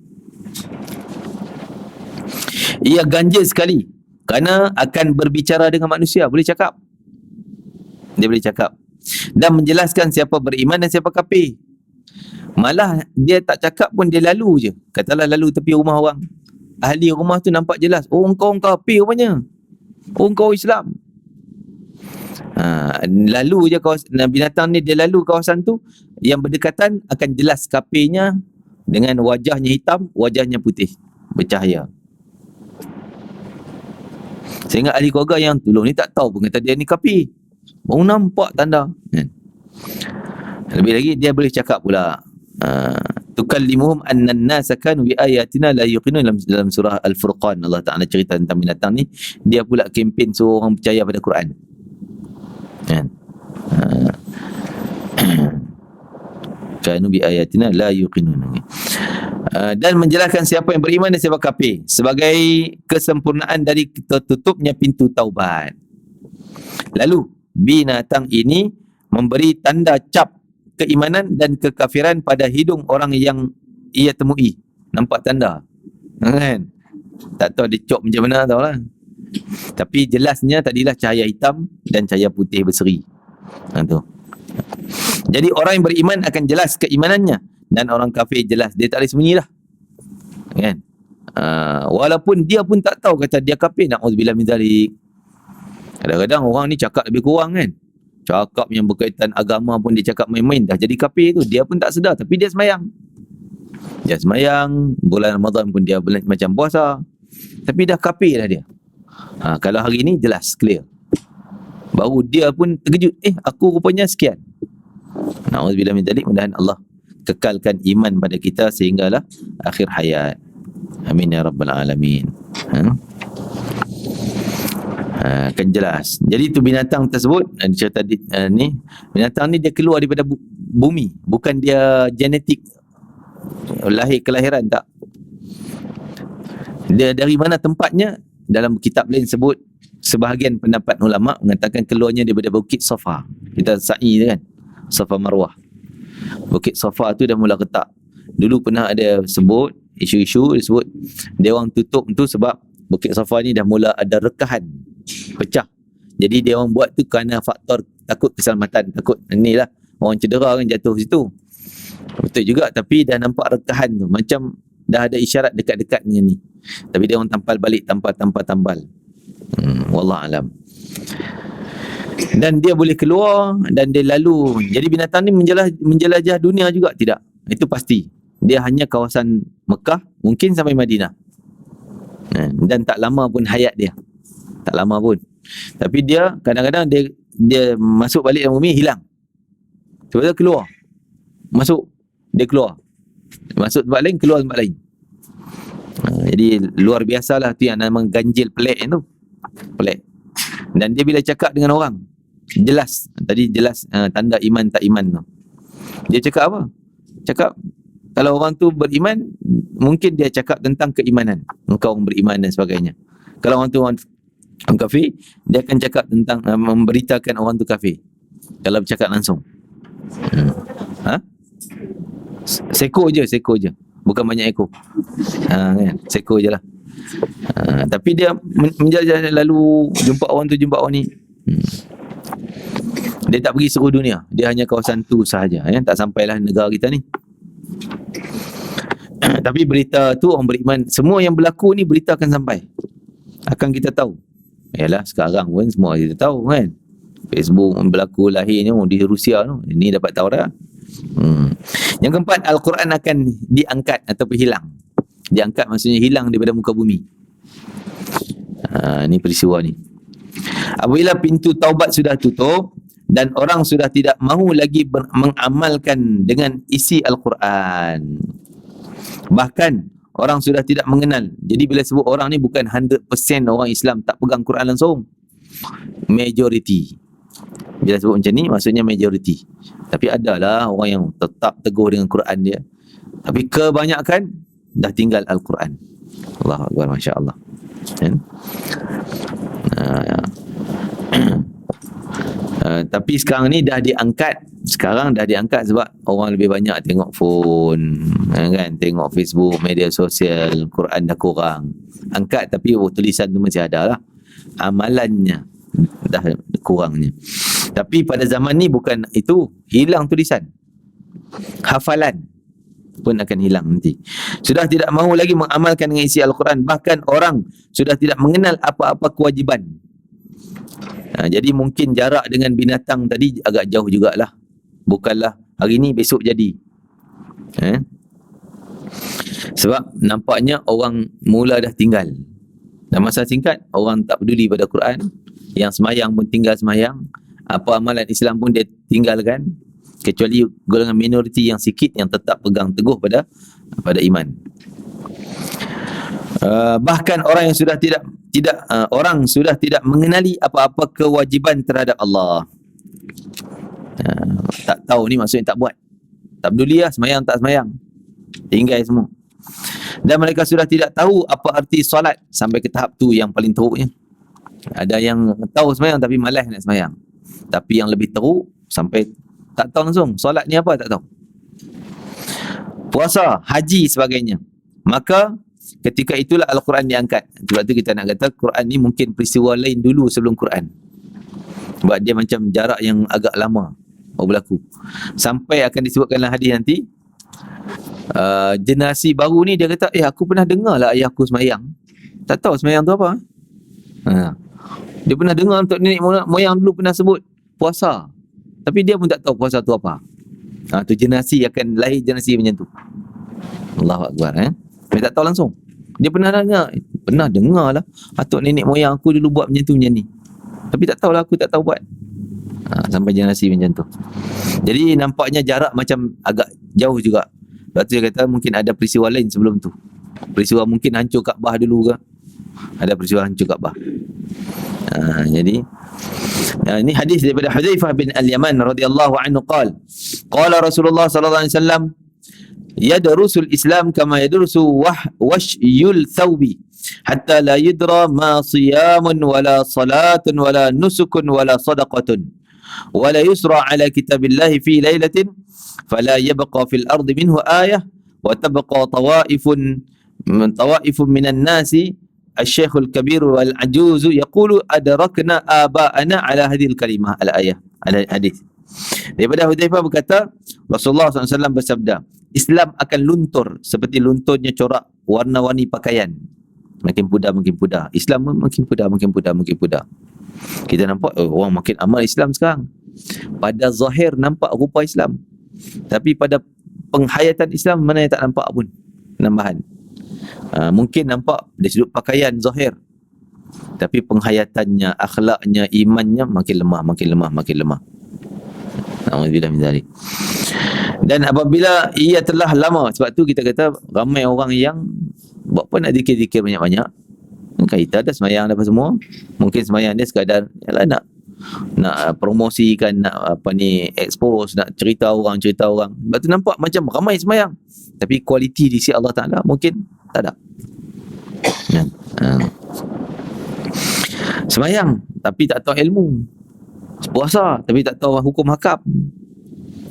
Ia ganjil sekali kerana akan berbicara dengan manusia. Boleh cakap. Dia boleh cakap dan menjelaskan siapa beriman dan siapa kafir. Malah dia tak cakap pun, dia lalu je. Katalah lalu tepi rumah orang, ahli rumah tu nampak jelas, oh engkau kafir rupanya, oh engkau Islam. Lalu je binatang ni, dia lalu kawasan tu yang berdekatan, akan jelas kafirnya dengan wajahnya hitam, wajahnya putih bercahaya. Sehingga ahli keluarga yang tolong ni tak tahu pun kata dia ni kafir, baru nampak tanda kan. Lebih lagi dia boleh cakap pula. Tukallimuhum annan nasa kanu bi ayatina la yuqinun, dalam surah Al-Furqan Allah Ta'ala cerita tentang binatang ni. Dia pula kempen suruh orang percaya pada Quran kan. Kanu bi ayatina la yuqinun. Dan menjelaskan siapa yang beriman dan siapa kafir sebagai kesempurnaan dari tertutupnya pintu taubat. Lalu binatang ini memberi tanda cap keimanan dan kekafiran pada hidung orang yang ia temui. Nampak tanda, kan? Tak tahu dia cop macam mana, tahu lah. Tapi jelasnya tadilah cahaya hitam dan cahaya putih berseri. Tu. Jadi orang yang beriman akan jelas keimanannya, dan orang kafir jelas, dia tak boleh sembunyi lah, kan? Walaupun dia pun tak tahu kata dia kafir, na'udzubillah min zalik. Kadang-kadang orang ni cakap lebih kurang, kan? Cakap yang berkaitan agama pun dia cakap main-main, dah jadi kafir tu. Dia pun tak sedar, tapi dia semayang. Dia semayang, bulan Ramadan pun dia macam puasa, tapi dah kafir dah dia. Kalau hari ni jelas, clear. Baru dia pun terkejut, aku rupanya sekian. Na'udzubillah min zalik. Mudah-mudahan Allah kekalkan iman pada kita sehinggalah akhir hayat. Amin ya rabbal alamin. Kan jelas. Jadi tu binatang tersebut, cerita ni, binatang ni dia keluar daripada bumi, bukan dia genetik lahir kelahiran, tak. Dia dari mana tempatnya? Dalam kitab lain sebut, sebahagian pendapat ulama mengatakan keluarnya daripada Bukit Safa. Kita sa'i tu kan, Safa Marwah. Bukit Safa tu dah mula retak. Dulu pernah ada sebut, isu-isu disebut dia orang tutup tu sebab Bukit Safa ni dah mula ada rekahan, pecah. Jadi dia orang buat tu kerana faktor takut keselamatan, takut inilah orang cedera kan jatuh situ. Betul juga, tapi dah nampak rekahan tu, macam dah ada isyarat dekat-dekat dengan ni. Tapi dia orang tampal balik, tampal. Wallah alam. Dan dia boleh keluar dan dia lalu. Jadi binatang ni menjelajah dunia juga? Tidak. Itu pasti. Dia hanya kawasan Mekah, mungkin sampai Madinah. Dan tak lama pun hayat dia. Tak lama pun. Tapi dia kadang-kadang dia masuk balik dalam bumi, hilang. Tiba-tiba keluar. Masuk, dia keluar. Masuk tempat lain, keluar tempat lain. Jadi luar biasalah tu yang nama ganjil pelik tu. Pelik. Dan dia bila cakap dengan orang, jelas. Tadi jelas tanda iman tak iman tu. Dia cakap apa? Cakap, kalau orang tu beriman, mungkin dia cakap tentang keimanan, engkau orang beriman dan sebagainya. Kalau orang tu orang kafir, dia akan cakap tentang memberitakan orang tu kafir. Kalau bercakap langsung. Seko je. Bukan banyak ekor. Kan? Seko je lah. Tapi dia menjelajah, lalu jumpa orang tu, jumpa orang ni. Dia tak pergi seluruh dunia. Dia hanya kawasan tu sahaja. Tak sampailah negara kita ni. Tapi berita tu orang beriman, semua yang berlaku ni berita akan sampai. Akan kita tahu. Yalah, sekarang pun semua kita tahu kan. Facebook berlaku lahirnya di Rusia tu. Ini dapat tahu dah. Yang keempat, Al-Quran akan diangkat ataupun hilang. Diangkat maksudnya hilang daripada muka bumi. Ni peristiwa ni. Apabila pintu taubat sudah tutup dan orang sudah tidak mahu lagi mengamalkan dengan isi Al-Quran, bahkan orang sudah tidak mengenal. Jadi bila sebut orang ni, bukan 100% orang Islam tak pegang Quran langsung. Majority. Bila sebut macam ni, maksudnya majority. Tapi adalah orang yang tetap teguh dengan Quran dia. Tapi kebanyakan dah tinggal Al-Quran. Allahu Akbar, Masya Allah. Tapi sekarang ni dah diangkat. Sekarang dah diangkat sebab orang lebih banyak tengok phone, kan, tengok Facebook, media sosial. Quran dah kurang. Angkat tapi tulisan tu masih ada lah. Amalannya dah kurangnya. Tapi pada zaman ni bukan itu, hilang tulisan. Hafalan pun akan hilang nanti. Sudah tidak mahu lagi mengamalkan dengan isi Al-Quran. Bahkan orang sudah tidak mengenal apa-apa kewajiban. Jadi mungkin jarak dengan binatang tadi agak jauh jugalah. Bukanlah hari ni besok jadi. Sebab nampaknya orang mula dah tinggal. Dalam masa singkat, orang tak peduli pada Quran. Yang semayang pun tinggal semayang. Apa amalan Islam pun dia tinggalkan. Kecuali golongan minoriti yang sikit yang tetap pegang teguh pada iman. Bahkan orang yang sudah tidak orang sudah tidak mengenali apa-apa kewajiban terhadap Allah. Tak tahu ni maksudnya tak buat. Tak peduli lah semayang tak semayang. Tinggal semua. Dan mereka sudah tidak tahu apa arti solat sampai ke tahap tu yang paling teruknya. Ada yang tahu sembahyang tapi malas nak sembahyang. Tapi yang lebih teruk sampai tak tahu langsung solat ni apa, tak tahu. Puasa, haji sebagainya. Maka ketika itulah Al-Quran diangkat. Sebab tu kita nak kata Quran ni mungkin peristiwa lain dulu sebelum Quran. Sebab dia macam jarak yang agak lama berlaku. Sampai akan disebutkanlah hadis nanti, generasi baru ni dia kata, aku pernah dengar lah ayah aku sembahyang. Tak tahu sembahyang tu apa. Dia pernah dengar untuk nenek moyang dulu pernah sebut puasa. Tapi dia pun tak tahu puasa tu apa. Tu generasi akan lahir generasi macam tu. Allahu Akbar. Dia tak tahu langsung. Dia pernah dengar lah atuk nenek moyang aku dulu buat macam tu macam ni. Tapi tak tahulah, aku tak tahu buat. Sampai generasi macam tu. Jadi nampaknya jarak macam agak jauh juga. Sebab tu dia kata mungkin ada peristiwa lain sebelum tu. Peristiwa mungkin hancur Kaabah dulu ke. Ada peristiwa hancur Kaabah. Jadi ini hadis daripada Hudzaifah bin Al-Yaman radhiyallahu anhu qala Rasulullah sallallahu alaihi wasallam yadrusul Islam kama yadrusu washyul thawbi hatta la yudra ma siyamun wala salatun wala nusukun wala sadaqatun wala yusra ala kitabillahi fi lailatin fala yabqa fil ardi minhu ayah wa tabqa tawaifun minan nasi Al-Syekhul Kabir wal-Ajuzu yaqulu adrakna aba'ana ala hadhil kalimah al-ayah al-hadis. Daripada Hudzaifah berkata Rasulullah SAW bersabda, Islam akan luntur seperti lunturnya corak warna-warni pakaian. Makin pudar. Islam makin pudar. Kita nampak orang makin amal Islam sekarang. Pada zahir nampak rupa Islam. Tapi pada penghayatan Islam mana yang tak nampak pun penambahan. Mungkin nampak dari sudut pakaian zahir, tapi penghayatannya, akhlaknya, imannya makin lemah. Alhamdulillah min zalik. Dan apabila ia telah lama, sebab tu kita kata ramai orang yang buat apa nak zikir-zikir banyak-banyak. Kita ada sembahyang apa semua. Mungkin sembahyang dia sekadar nak promosikan, nak expose, nak cerita orang. Sebab tu nampak macam ramai sembahyang, tapi kualiti di sisi Allah Ta'ala mungkin tak ada. Sembahyang tapi tak tahu ilmu, puasa tapi tak tahu hukum hakam,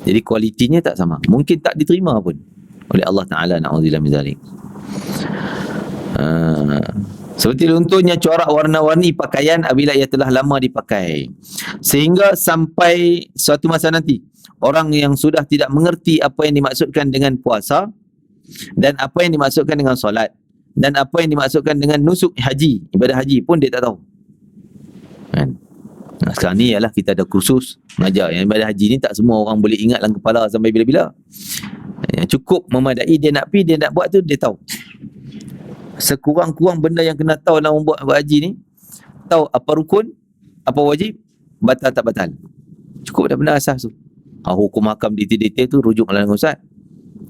jadi kualitinya tak sama, mungkin tak diterima pun oleh Allah Ta'ala. Na'udzubillah min zalik. Seperti lunturnya corak warna-warni pakaian apabila ia telah lama dipakai, sehingga sampai suatu masa nanti orang yang sudah tidak mengerti apa yang dimaksudkan dengan puasa, dan apa yang dimaksudkan dengan solat, dan apa yang dimaksudkan dengan nusuk haji, ibadah haji pun dia tak tahu. Sekarang ni ialah kita ada kursus mengajar yang ibadah haji ni tak semua orang boleh ingat dalam kepala sampai bila-bila. Yang cukup memadai dia nak pergi, dia nak buat tu dia tahu. Sekurang-kurang benda yang kena tahu dalam buat haji ni, tahu apa rukun, apa wajib, batal tak batal. Cukup dah benda asas tu. Hukum hakam detail-detail tu rujuk dalam ustaz.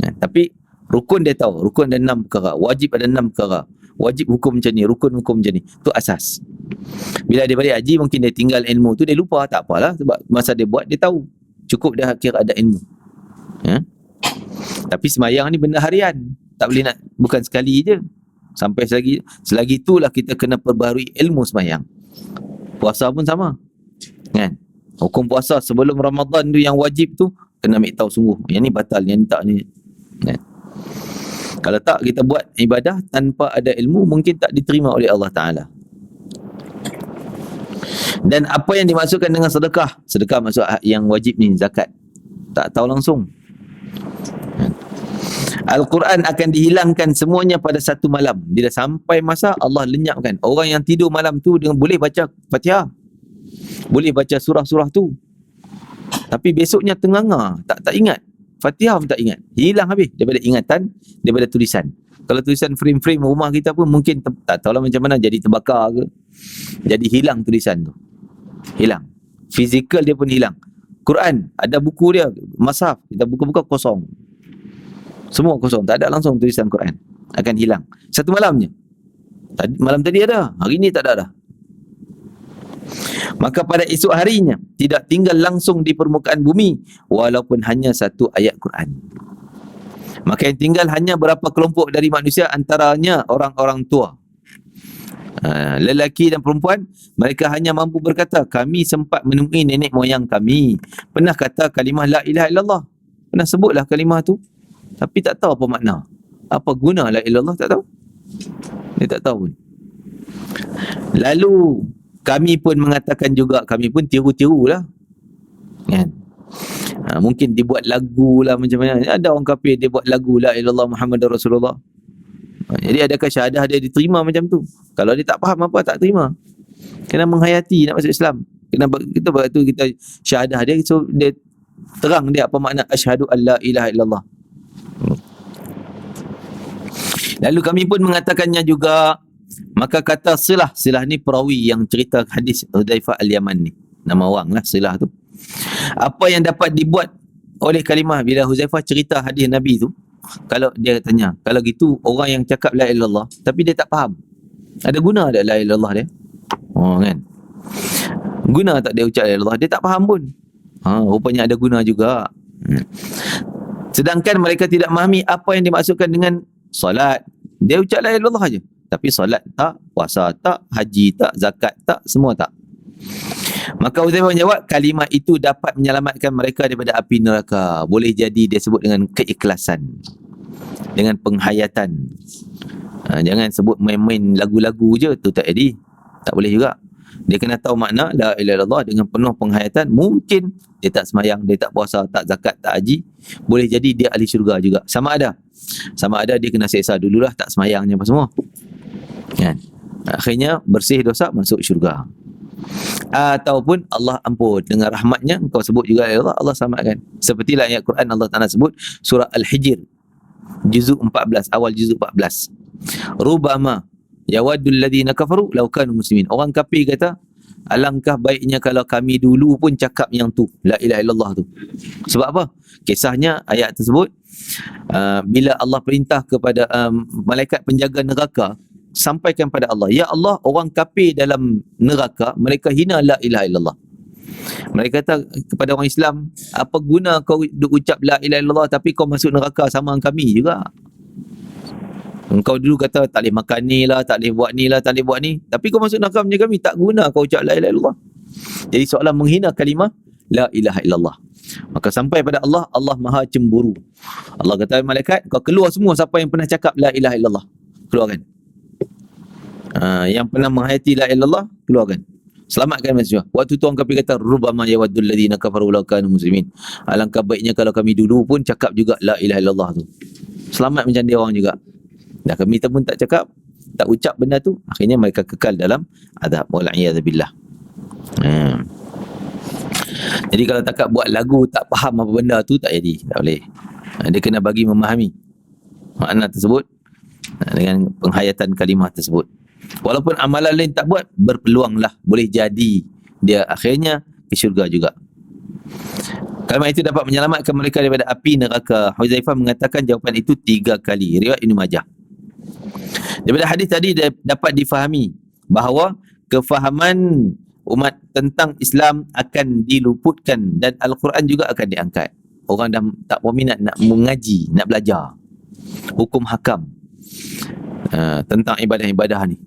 Tapi rukun dia tahu, rukun ada 6 perkara, wajib ada 6 perkara, wajib hukum macam ni, rukun hukum macam ni. Tu asas. Bila dia balik haji mungkin dia tinggal ilmu tu, dia lupa, tak apalah, sebab masa dia buat dia tahu. Cukup dah kira ada ilmu. Tapi sembahyang ni benda harian, tak boleh nak bukan sekali je. Sampai selagi itulah kita kena perbaharui ilmu sembahyang. Puasa pun sama. Kan? Hukum puasa sebelum Ramadan tu yang wajib tu kena ambil tahu sungguh. Yang ni batal, yang ni tak ni. Kan? Kalau tak kita buat ibadah tanpa ada ilmu, mungkin tak diterima oleh Allah Ta'ala. Dan apa yang dimaksudkan dengan sedekah? Sedekah maksud yang wajib ni, zakat. Tak tahu langsung. Al-Quran akan dihilangkan semuanya pada satu malam. Bila sampai masa Allah lenyapkan. Orang yang tidur malam tu dengan boleh baca Fatihah, boleh baca surah-surah tu, tapi besoknya tenganga, tak ingat. Fatihah pun tak ingat. Hilang habis daripada ingatan, daripada tulisan. Kalau tulisan frame-frame rumah kita pun mungkin tak tahulah macam mana, jadi terbakar ke. Jadi hilang tulisan tu. Hilang. Fizikal dia pun hilang. Quran, ada buku dia, mushaf, kita buka-buka kosong. Semua kosong, tak ada langsung tulisan Quran. Akan hilang. Satu malamnya. Malam tadi ada, hari ni tak ada dah. Maka pada esok harinya tidak tinggal langsung di permukaan bumi walaupun hanya satu ayat Quran. Maka yang tinggal hanya berapa kelompok dari manusia, antaranya orang-orang tua. Lelaki dan perempuan, mereka hanya mampu berkata, kami sempat menemui nenek moyang kami pernah kata kalimah la ilaha illallah, pernah sebutlah kalimah tu, tapi tak tahu apa makna, apa guna la ilaha illallah, tak tahu, dia tak tahu pun. Lalu kami pun mengatakan juga, kami pun tiru-tiru lah kan. Mungkin dibuat lagu lah macam mana. Ada orang kafir dia buat lagu la ilaha illallah Muhammadur Rasulullah. Jadi adakah syahadah dia diterima macam tu? Kalau dia tak faham apa, tak terima. Kena menghayati nak masuk Islam. Kena kita buat tu, kita syahadah dia, so dia terang dia apa makna asyhadu alla ilaha illallah. Lalu kami pun mengatakannya juga. Maka kata Silah ni perawi yang cerita hadis Hudzaifah Al-Yaman ni, nama orang lah Silah tu. Apa yang dapat dibuat oleh kalimah bila Hudzaifah cerita hadis Nabi tu, kalau dia tanya, kalau gitu orang yang cakap la ilaha illallah tapi dia tak faham, ada guna tak la ilaha illallah dia? Kan, guna tak dia ucap la ilaha illallah? Dia tak faham pun. Rupanya ada guna juga. Sedangkan mereka tidak memahami apa yang dimaksudkan dengan solat. Dia ucap la ilaha illallah aja, tapi solat tak, puasa tak, haji tak, zakat tak, semua tak. Maka Hudzaifah menjawab, kalimah itu dapat menyelamatkan mereka daripada api neraka. Boleh jadi dia sebut dengan keikhlasan, dengan penghayatan. Jangan sebut main-main lagu-lagu je, tu tak jadi, tak boleh juga. Dia kena tahu makna la ilaha illallah dengan penuh penghayatan. Mungkin dia tak semayang, dia tak puasa, tak zakat, tak haji, boleh jadi dia ahli syurga juga. Sama ada dia kena seksa dululah, tak semayangnya apa semua kan. Akhirnya bersih dosa, masuk syurga. Ataupun Allah ampun, dengan rahmatnya engkau sebut juga Allah, Allah selamatkan. Sepertilah ayat Quran Allah Ta'ala sebut surah Al-Hijr juzuk 14, awal juzuk 14. Rubama yawaddul ladhina kafaru law kanu muslimin. Orang kafir kata, alangkah baiknya kalau kami dulu pun cakap yang tu, la ilaha illallah tu. Sebab apa? Kisahnya ayat tersebut, bila Allah perintah kepada malaikat penjaga neraka, sampaikan pada Allah, ya Allah, orang kafir dalam neraka mereka hina la ilaha illallah. Mereka kata kepada orang Islam, apa guna kau ucap la ilaha illallah tapi kau masuk neraka sama dengan kami juga. Engkau dulu kata tak boleh makan ni lah, tak boleh buat ni lah, tak boleh buat ni, tapi kau masuk neraka macam kami, tak guna kau ucap la ilaha illallah. Jadi seolah menghina kalimah la ilaha illallah. Maka sampai pada Allah, Allah maha cemburu. Allah kata malaikat, kau keluar semua siapa yang pernah cakap la ilaha illallah, keluarkan. Yang pernah menghayati la ilaha illallah, keluarkan, selamatkan manusia. Waktu tu orang kafir kata, rubama yawaddul ladzina kafaru law kanu muslimin. Alangkah baiknya kalau kami dulu pun cakap juga la ilaha illallah tu, selamat macam dia orang juga. Dan kami pun tak cakap, tak ucap benda tu, akhirnya mereka kekal dalam azab. Wal'iyadzubillah. Jadi kalau tak buat lagu tak faham apa benda tu, tak jadi, tak boleh. Dia kena bagi memahami makna tersebut dengan penghayatan kalimah tersebut. Walaupun amalan lain tak buat, berpeluanglah, boleh jadi dia akhirnya ke syurga juga. Kalimah itu dapat menyelamatkan mereka daripada api neraka. Hudzaifah mengatakan jawapan itu 3 kali. Riwayat Ibnu Majah. Daripada hadis tadi dapat difahami bahawa kefahaman umat tentang Islam akan diluputkan dan Al-Quran juga akan diangkat. Orang dah tak berminat nak mengaji, nak belajar hukum hakam tentang ibadah-ibadah ni.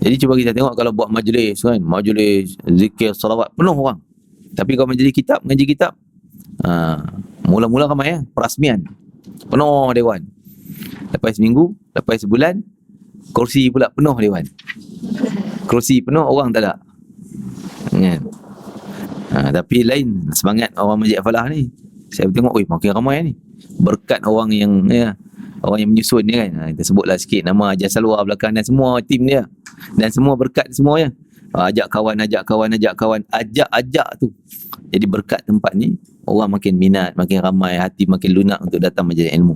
Jadi cuba kita tengok kalau buat majlis kan, majlis zikir, salawat, penuh orang. Tapi kalau majlis kitab, ngaji kitab, mula-mula ramai ya, perasmian, penuh dewan. Lepas seminggu, lepas sebulan, kursi pula penuh dewan. Kursi penuh, orang tak ada kan? Tapi lain semangat orang Masjid Falah ni. Saya tengok, makin ramai ni, berkat orang yang orang yang menyusun ni kan. Kita sebutlah sikit nama Haji Salwa belakang dan semua tim dia, dan semua berkat semuanya. Ajak kawan, ajak tu. Jadi berkat tempat ni, orang makin minat, makin ramai, hati makin lunak untuk datang majlis ilmu.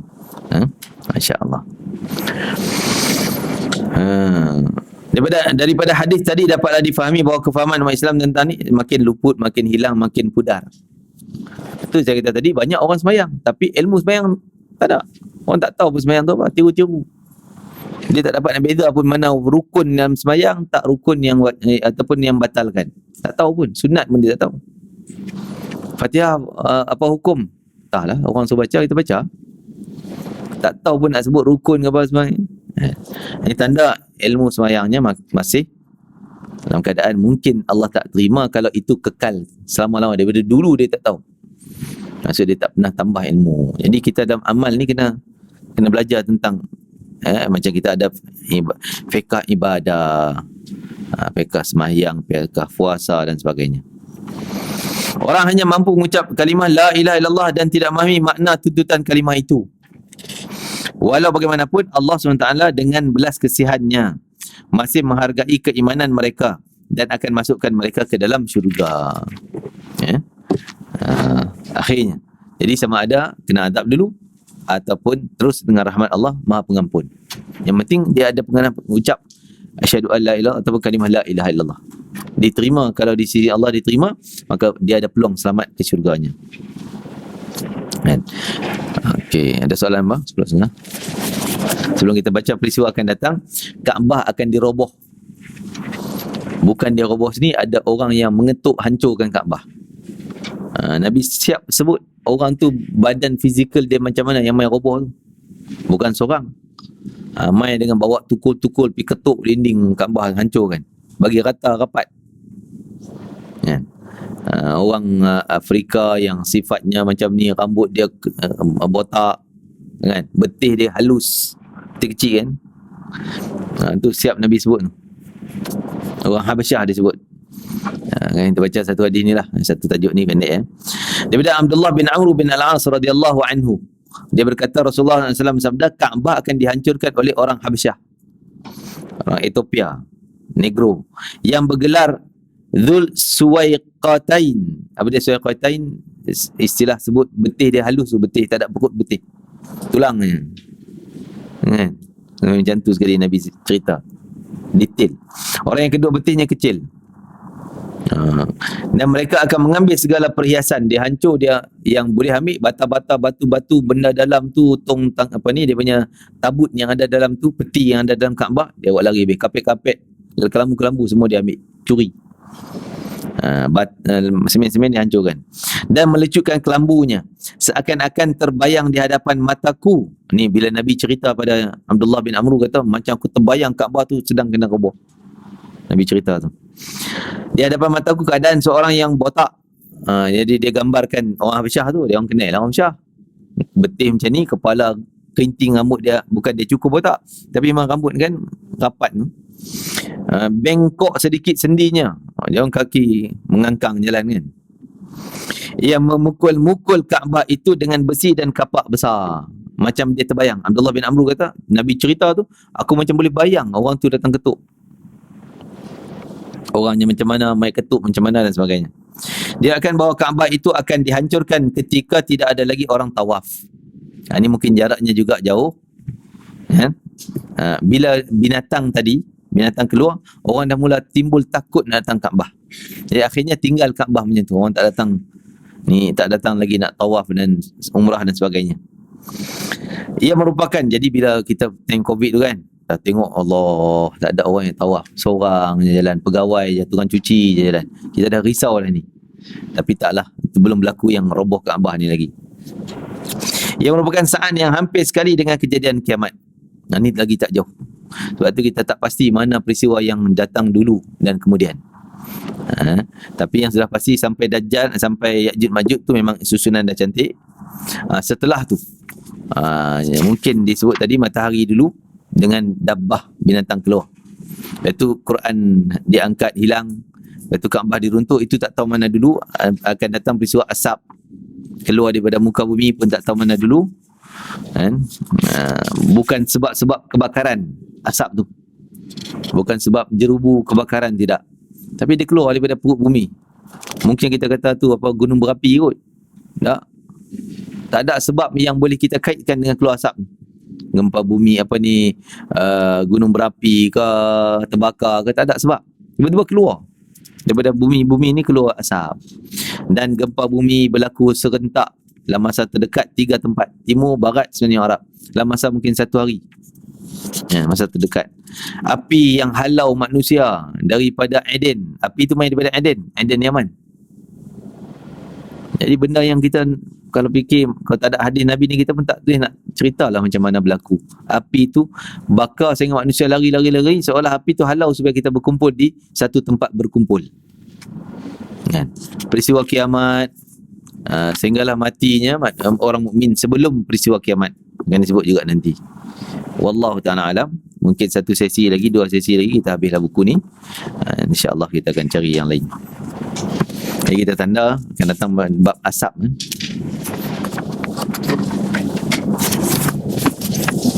Masya-Allah. Daripada hadis tadi dapatlah difahami bahawa kefahaman umat Islam tentang ni makin luput, makin hilang, makin pudar. Itu saya kata tadi, banyak orang sembahyang tapi ilmu sembahyang tak ada. Orang tak tahu pun sembahyang tu apa, tiru-tiru. Dia tak dapat nak beza pun mana rukun dalam sembahyang, tak rukun yang ataupun yang batalkan. Tak tahu pun, sunat pun dia tak tahu. Fatihah apa hukum? Entahlah, orang suruh baca, kita baca. Tak tahu pun nak sebut rukun ke apa sebenarnya. Ini tanda ilmu sembahyangnya masih dalam keadaan mungkin Allah tak terima kalau itu kekal selama-lama. Daripada dulu dia tak tahu. Maksud dia tak pernah tambah ilmu. Jadi kita dalam amal ni kena belajar tentang macam kita ada fiqh ibadah, fiqh sembahyang, fiqh puasa dan sebagainya. Orang hanya mampu mengucap kalimah la ilaha illallah dan tidak memahami makna tuntutan kalimah itu. Walau bagaimanapun Allah SWT dengan belas kasihannya masih menghargai keimanan mereka dan akan masukkan mereka ke dalam syurga. Akhirnya, jadi sama ada kena azab dulu ataupun terus dengan rahmat Allah Maha Pengampun. Yang penting dia ada pengenalan ucap asyhadu an la ilaha ataupun kalimah la ilaha illallah. Diterima, kalau di sisi Allah diterima, maka dia ada peluang selamat ke syurganya. Kan? Okey, ada soalan bang? Sebelum kita baca peristiwa akan datang, Kaabah akan diroboh. Bukan dia roboh sini, ada orang yang mengetuk hancurkan Kaabah. Nabi siap sebut orang tu badan fizikal dia macam mana yang main roboh tu. Bukan seorang. Main dengan bawa tukul-tukul pergi ketuk dinding Kaabah hancurkan. Bagi rata rapat. Kan? Orang Afrika yang sifatnya macam ni, rambut dia botak kan, betih dia halus, kecil kan, tu siap Nabi sebut tu. Orang Habasyah dia sebut. Kan, kita baca satu hadis ni lah, satu tajuk ni pendek daripada Abdullah bin Amr bin Al-As radhiyallahu anhu. Dia berkata Rasulullah SAW sabda, Kaabah akan dihancurkan oleh orang Habasyah, orang Ethiopia, Negro, yang bergelar Dzul Suwaiqatain. Apa dia Suwaiqatain? Istilah sebut betih dia halus tu, betih tak ada perut, betih tulangnya kan. Macam tu sekali Nabi cerita detail. Orang yang kedua betihnya kecil. Dan mereka akan mengambil segala perhiasan. Dia hancur, dia yang boleh ambil bata-bata, batu-batu, benda dalam tu, apa ni, dia punya tabut yang ada dalam tu, peti yang ada dalam Kaabah, dia buat lari habis. Kapet-kapet, kelambu-kelambu semua dia ambil, curi. Semen-semen dihancurkan dan melecutkan kelambunya, seakan-akan terbayang di hadapan mataku. Ni bila Nabi cerita pada Abdullah bin Amr, kata macam aku terbayang Kaabah tu sedang kena roboh. Nabi cerita tu di hadapan mataku keadaan seorang yang botak. Jadi dia gambarkan orang Habasyah tu, dia orang kenal orang Habasyah, betih macam ni, kepala kerinting, rambut dia bukan dia cukup botak, tapi memang rambut kan rapat tu. Bengkok sedikit sendinya, dia orang kaki mengangkang jalan kan. Ia memukul-mukul Kaabah itu dengan besi dan kapak besar. Macam dia terbayang. Abdullah bin Amr kata, Nabi cerita tu, aku macam boleh bayang orang tu datang ketuk. Orangnya macam mana, main ketuk macam mana dan sebagainya. Dia akan bawa Kaabah itu akan dihancurkan ketika tidak ada lagi orang tawaf. Ini mungkin jaraknya juga jauh. Bila binatang keluar, orang dah mula timbul takut nak datang Kaabah. Jadi akhirnya tinggal Kaabah macam tu. Orang tak datang lagi nak tawaf dan umrah dan sebagainya. Ia merupakan, jadi bila kita tengok COVID tu kan, dah tengok Allah, tak ada orang yang tawaf, seorang je jalan, pegawai je, tukang cuci je jalan. Kita dah risau dah ni. Tapi taklah, itu belum berlaku yang roboh Kaabah ni lagi. Ia merupakan saat yang hampir sekali dengan kejadian kiamat. Ini lagi tak jauh. Sebab tu kita tak pasti mana peristiwa yang datang dulu dan kemudian. Tapi yang sudah pasti sampai Dajjal, sampai Ya'juj Ma'juj tu memang susunan dah cantik. Setelah tu mungkin disebut tadi matahari dulu dengan dabbah binatang keluar. Lepas tu Quran diangkat hilang. Lepas tu Kaabah diruntuh, itu tak tahu mana dulu. Akan datang peristiwa asap keluar daripada muka bumi pun tak tahu mana dulu. Bukan sebab kebakaran asap tu, bukan sebab jerubu kebakaran, tidak, tapi dia keluar daripada perut bumi. Mungkin kita kata tu apa, gunung berapi kot. Tak ada sebab yang boleh kita kaitkan dengan keluar asap. Gempa bumi apa ni, gunung berapi ke, terbakar ke, tak ada sebab. Tiba-tiba keluar daripada bumi ni keluar asap. Dan gempa bumi berlaku serentak dalam masa terdekat 3 tempat, timur, barat, semenanjung Arab, dalam masa mungkin 1 hari. Masa terdekat. Api yang halau manusia daripada Aden. Api itu main daripada Aden Yaman. Jadi benda yang kita kalau fikir kalau tak ada hadis Nabi ni kita pun tak boleh nak ceritalah macam mana berlaku. Api tu bakar sehingga manusia lari seolah api tu halau supaya kita berkumpul di satu tempat berkumpul. Kan? Peristiwa kiamat, sehinggalah matinya orang mukmin sebelum peristiwa kiamat akan disebut juga nanti. Wallahu ta'ala alam. Mungkin satu sesi lagi, dua sesi lagi kita habislah buku ni. InsyaAllah kita akan cari yang lain. Jadi kita tanda akan datang bab asap.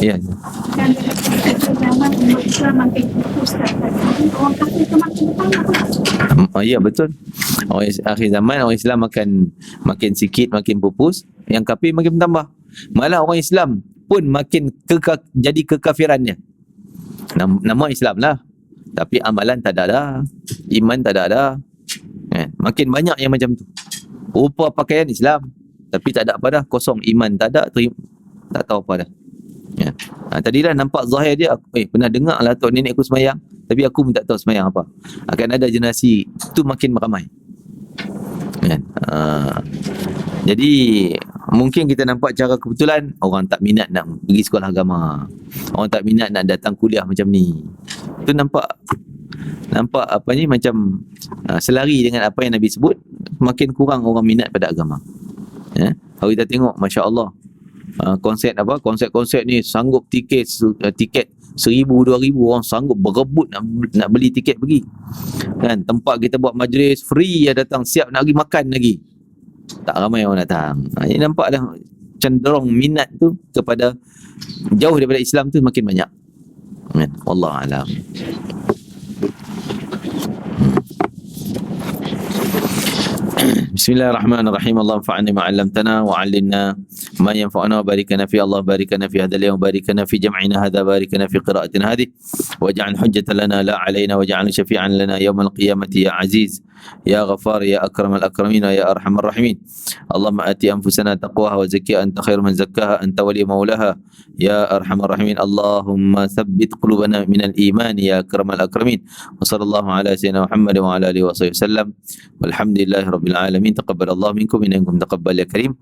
Ya. Dan zaman umat Islam makin fokus orang kafir tu makin tambah. Ya, betul. Akhir zaman orang Islam makin sikit, makin pupus, yang kafir makin bertambah. Malah orang Islam pun makin jadi kekafirannya. Nama Islam lah, tapi amalan tak ada dah, iman tak ada dah. Makin banyak yang macam tu. Rupa pakaian Islam, tapi tak ada apa dah, kosong, iman tak ada, tak tahu apa dah. Ya. Tadi dah nampak zahir dia, pernah dengar lah tok nenek aku semayang, tapi aku pun tak tahu semayang apa. Akan ada generasi tu makin ramai. Kan? Jadi mungkin kita nampak cara kebetulan orang tak minat nak pergi sekolah agama, orang tak minat nak datang kuliah macam ni. Itu nampak apa ni, macam selari dengan apa yang Nabi sebut, makin kurang orang minat pada agama. Ya? Kalau kita tengok, Masya Allah, konsep ni sanggup tiket 1,000, 2,000 orang sanggup berebut nak beli tiket pergi. Kan, tempat kita buat majlis free, ya datang, siap nak pergi makan lagi. Tak ramai orang datang. Ini nampak dah cenderung minat tu kepada jauh daripada Islam tu makin banyak. Kan, wallahu alam. Bismillahirrahmanirrahim. Allah anfa'na ma 'allamtana wa 'allimna ma yanfa'una wa barikana fi Allah barikana fi hadzal yawm barikana fi jam'ina hadza barikana fi qira'atina hadhihi waj'al hujjatan lana la 'alaina waj'al syafi'an lana yawmal qiyamati ya aziz ya ghafar ya akramal akramin ya arhamar rahimin. Allahumma ati anfusana taqwaha wa zakkiha anta khairu man zakkaha anta wali maulaha ya arhamar rahimin. Allahumma tsabbit qulubana minal iman ya akramal akramin. Wa sallallahu ala sayyidina Muhammad wa ala alihi wa sahbihi wasallam. Walhamdulillahirabbil alamin. Taqabbalallahu minkum innakum taqabbal ya karim.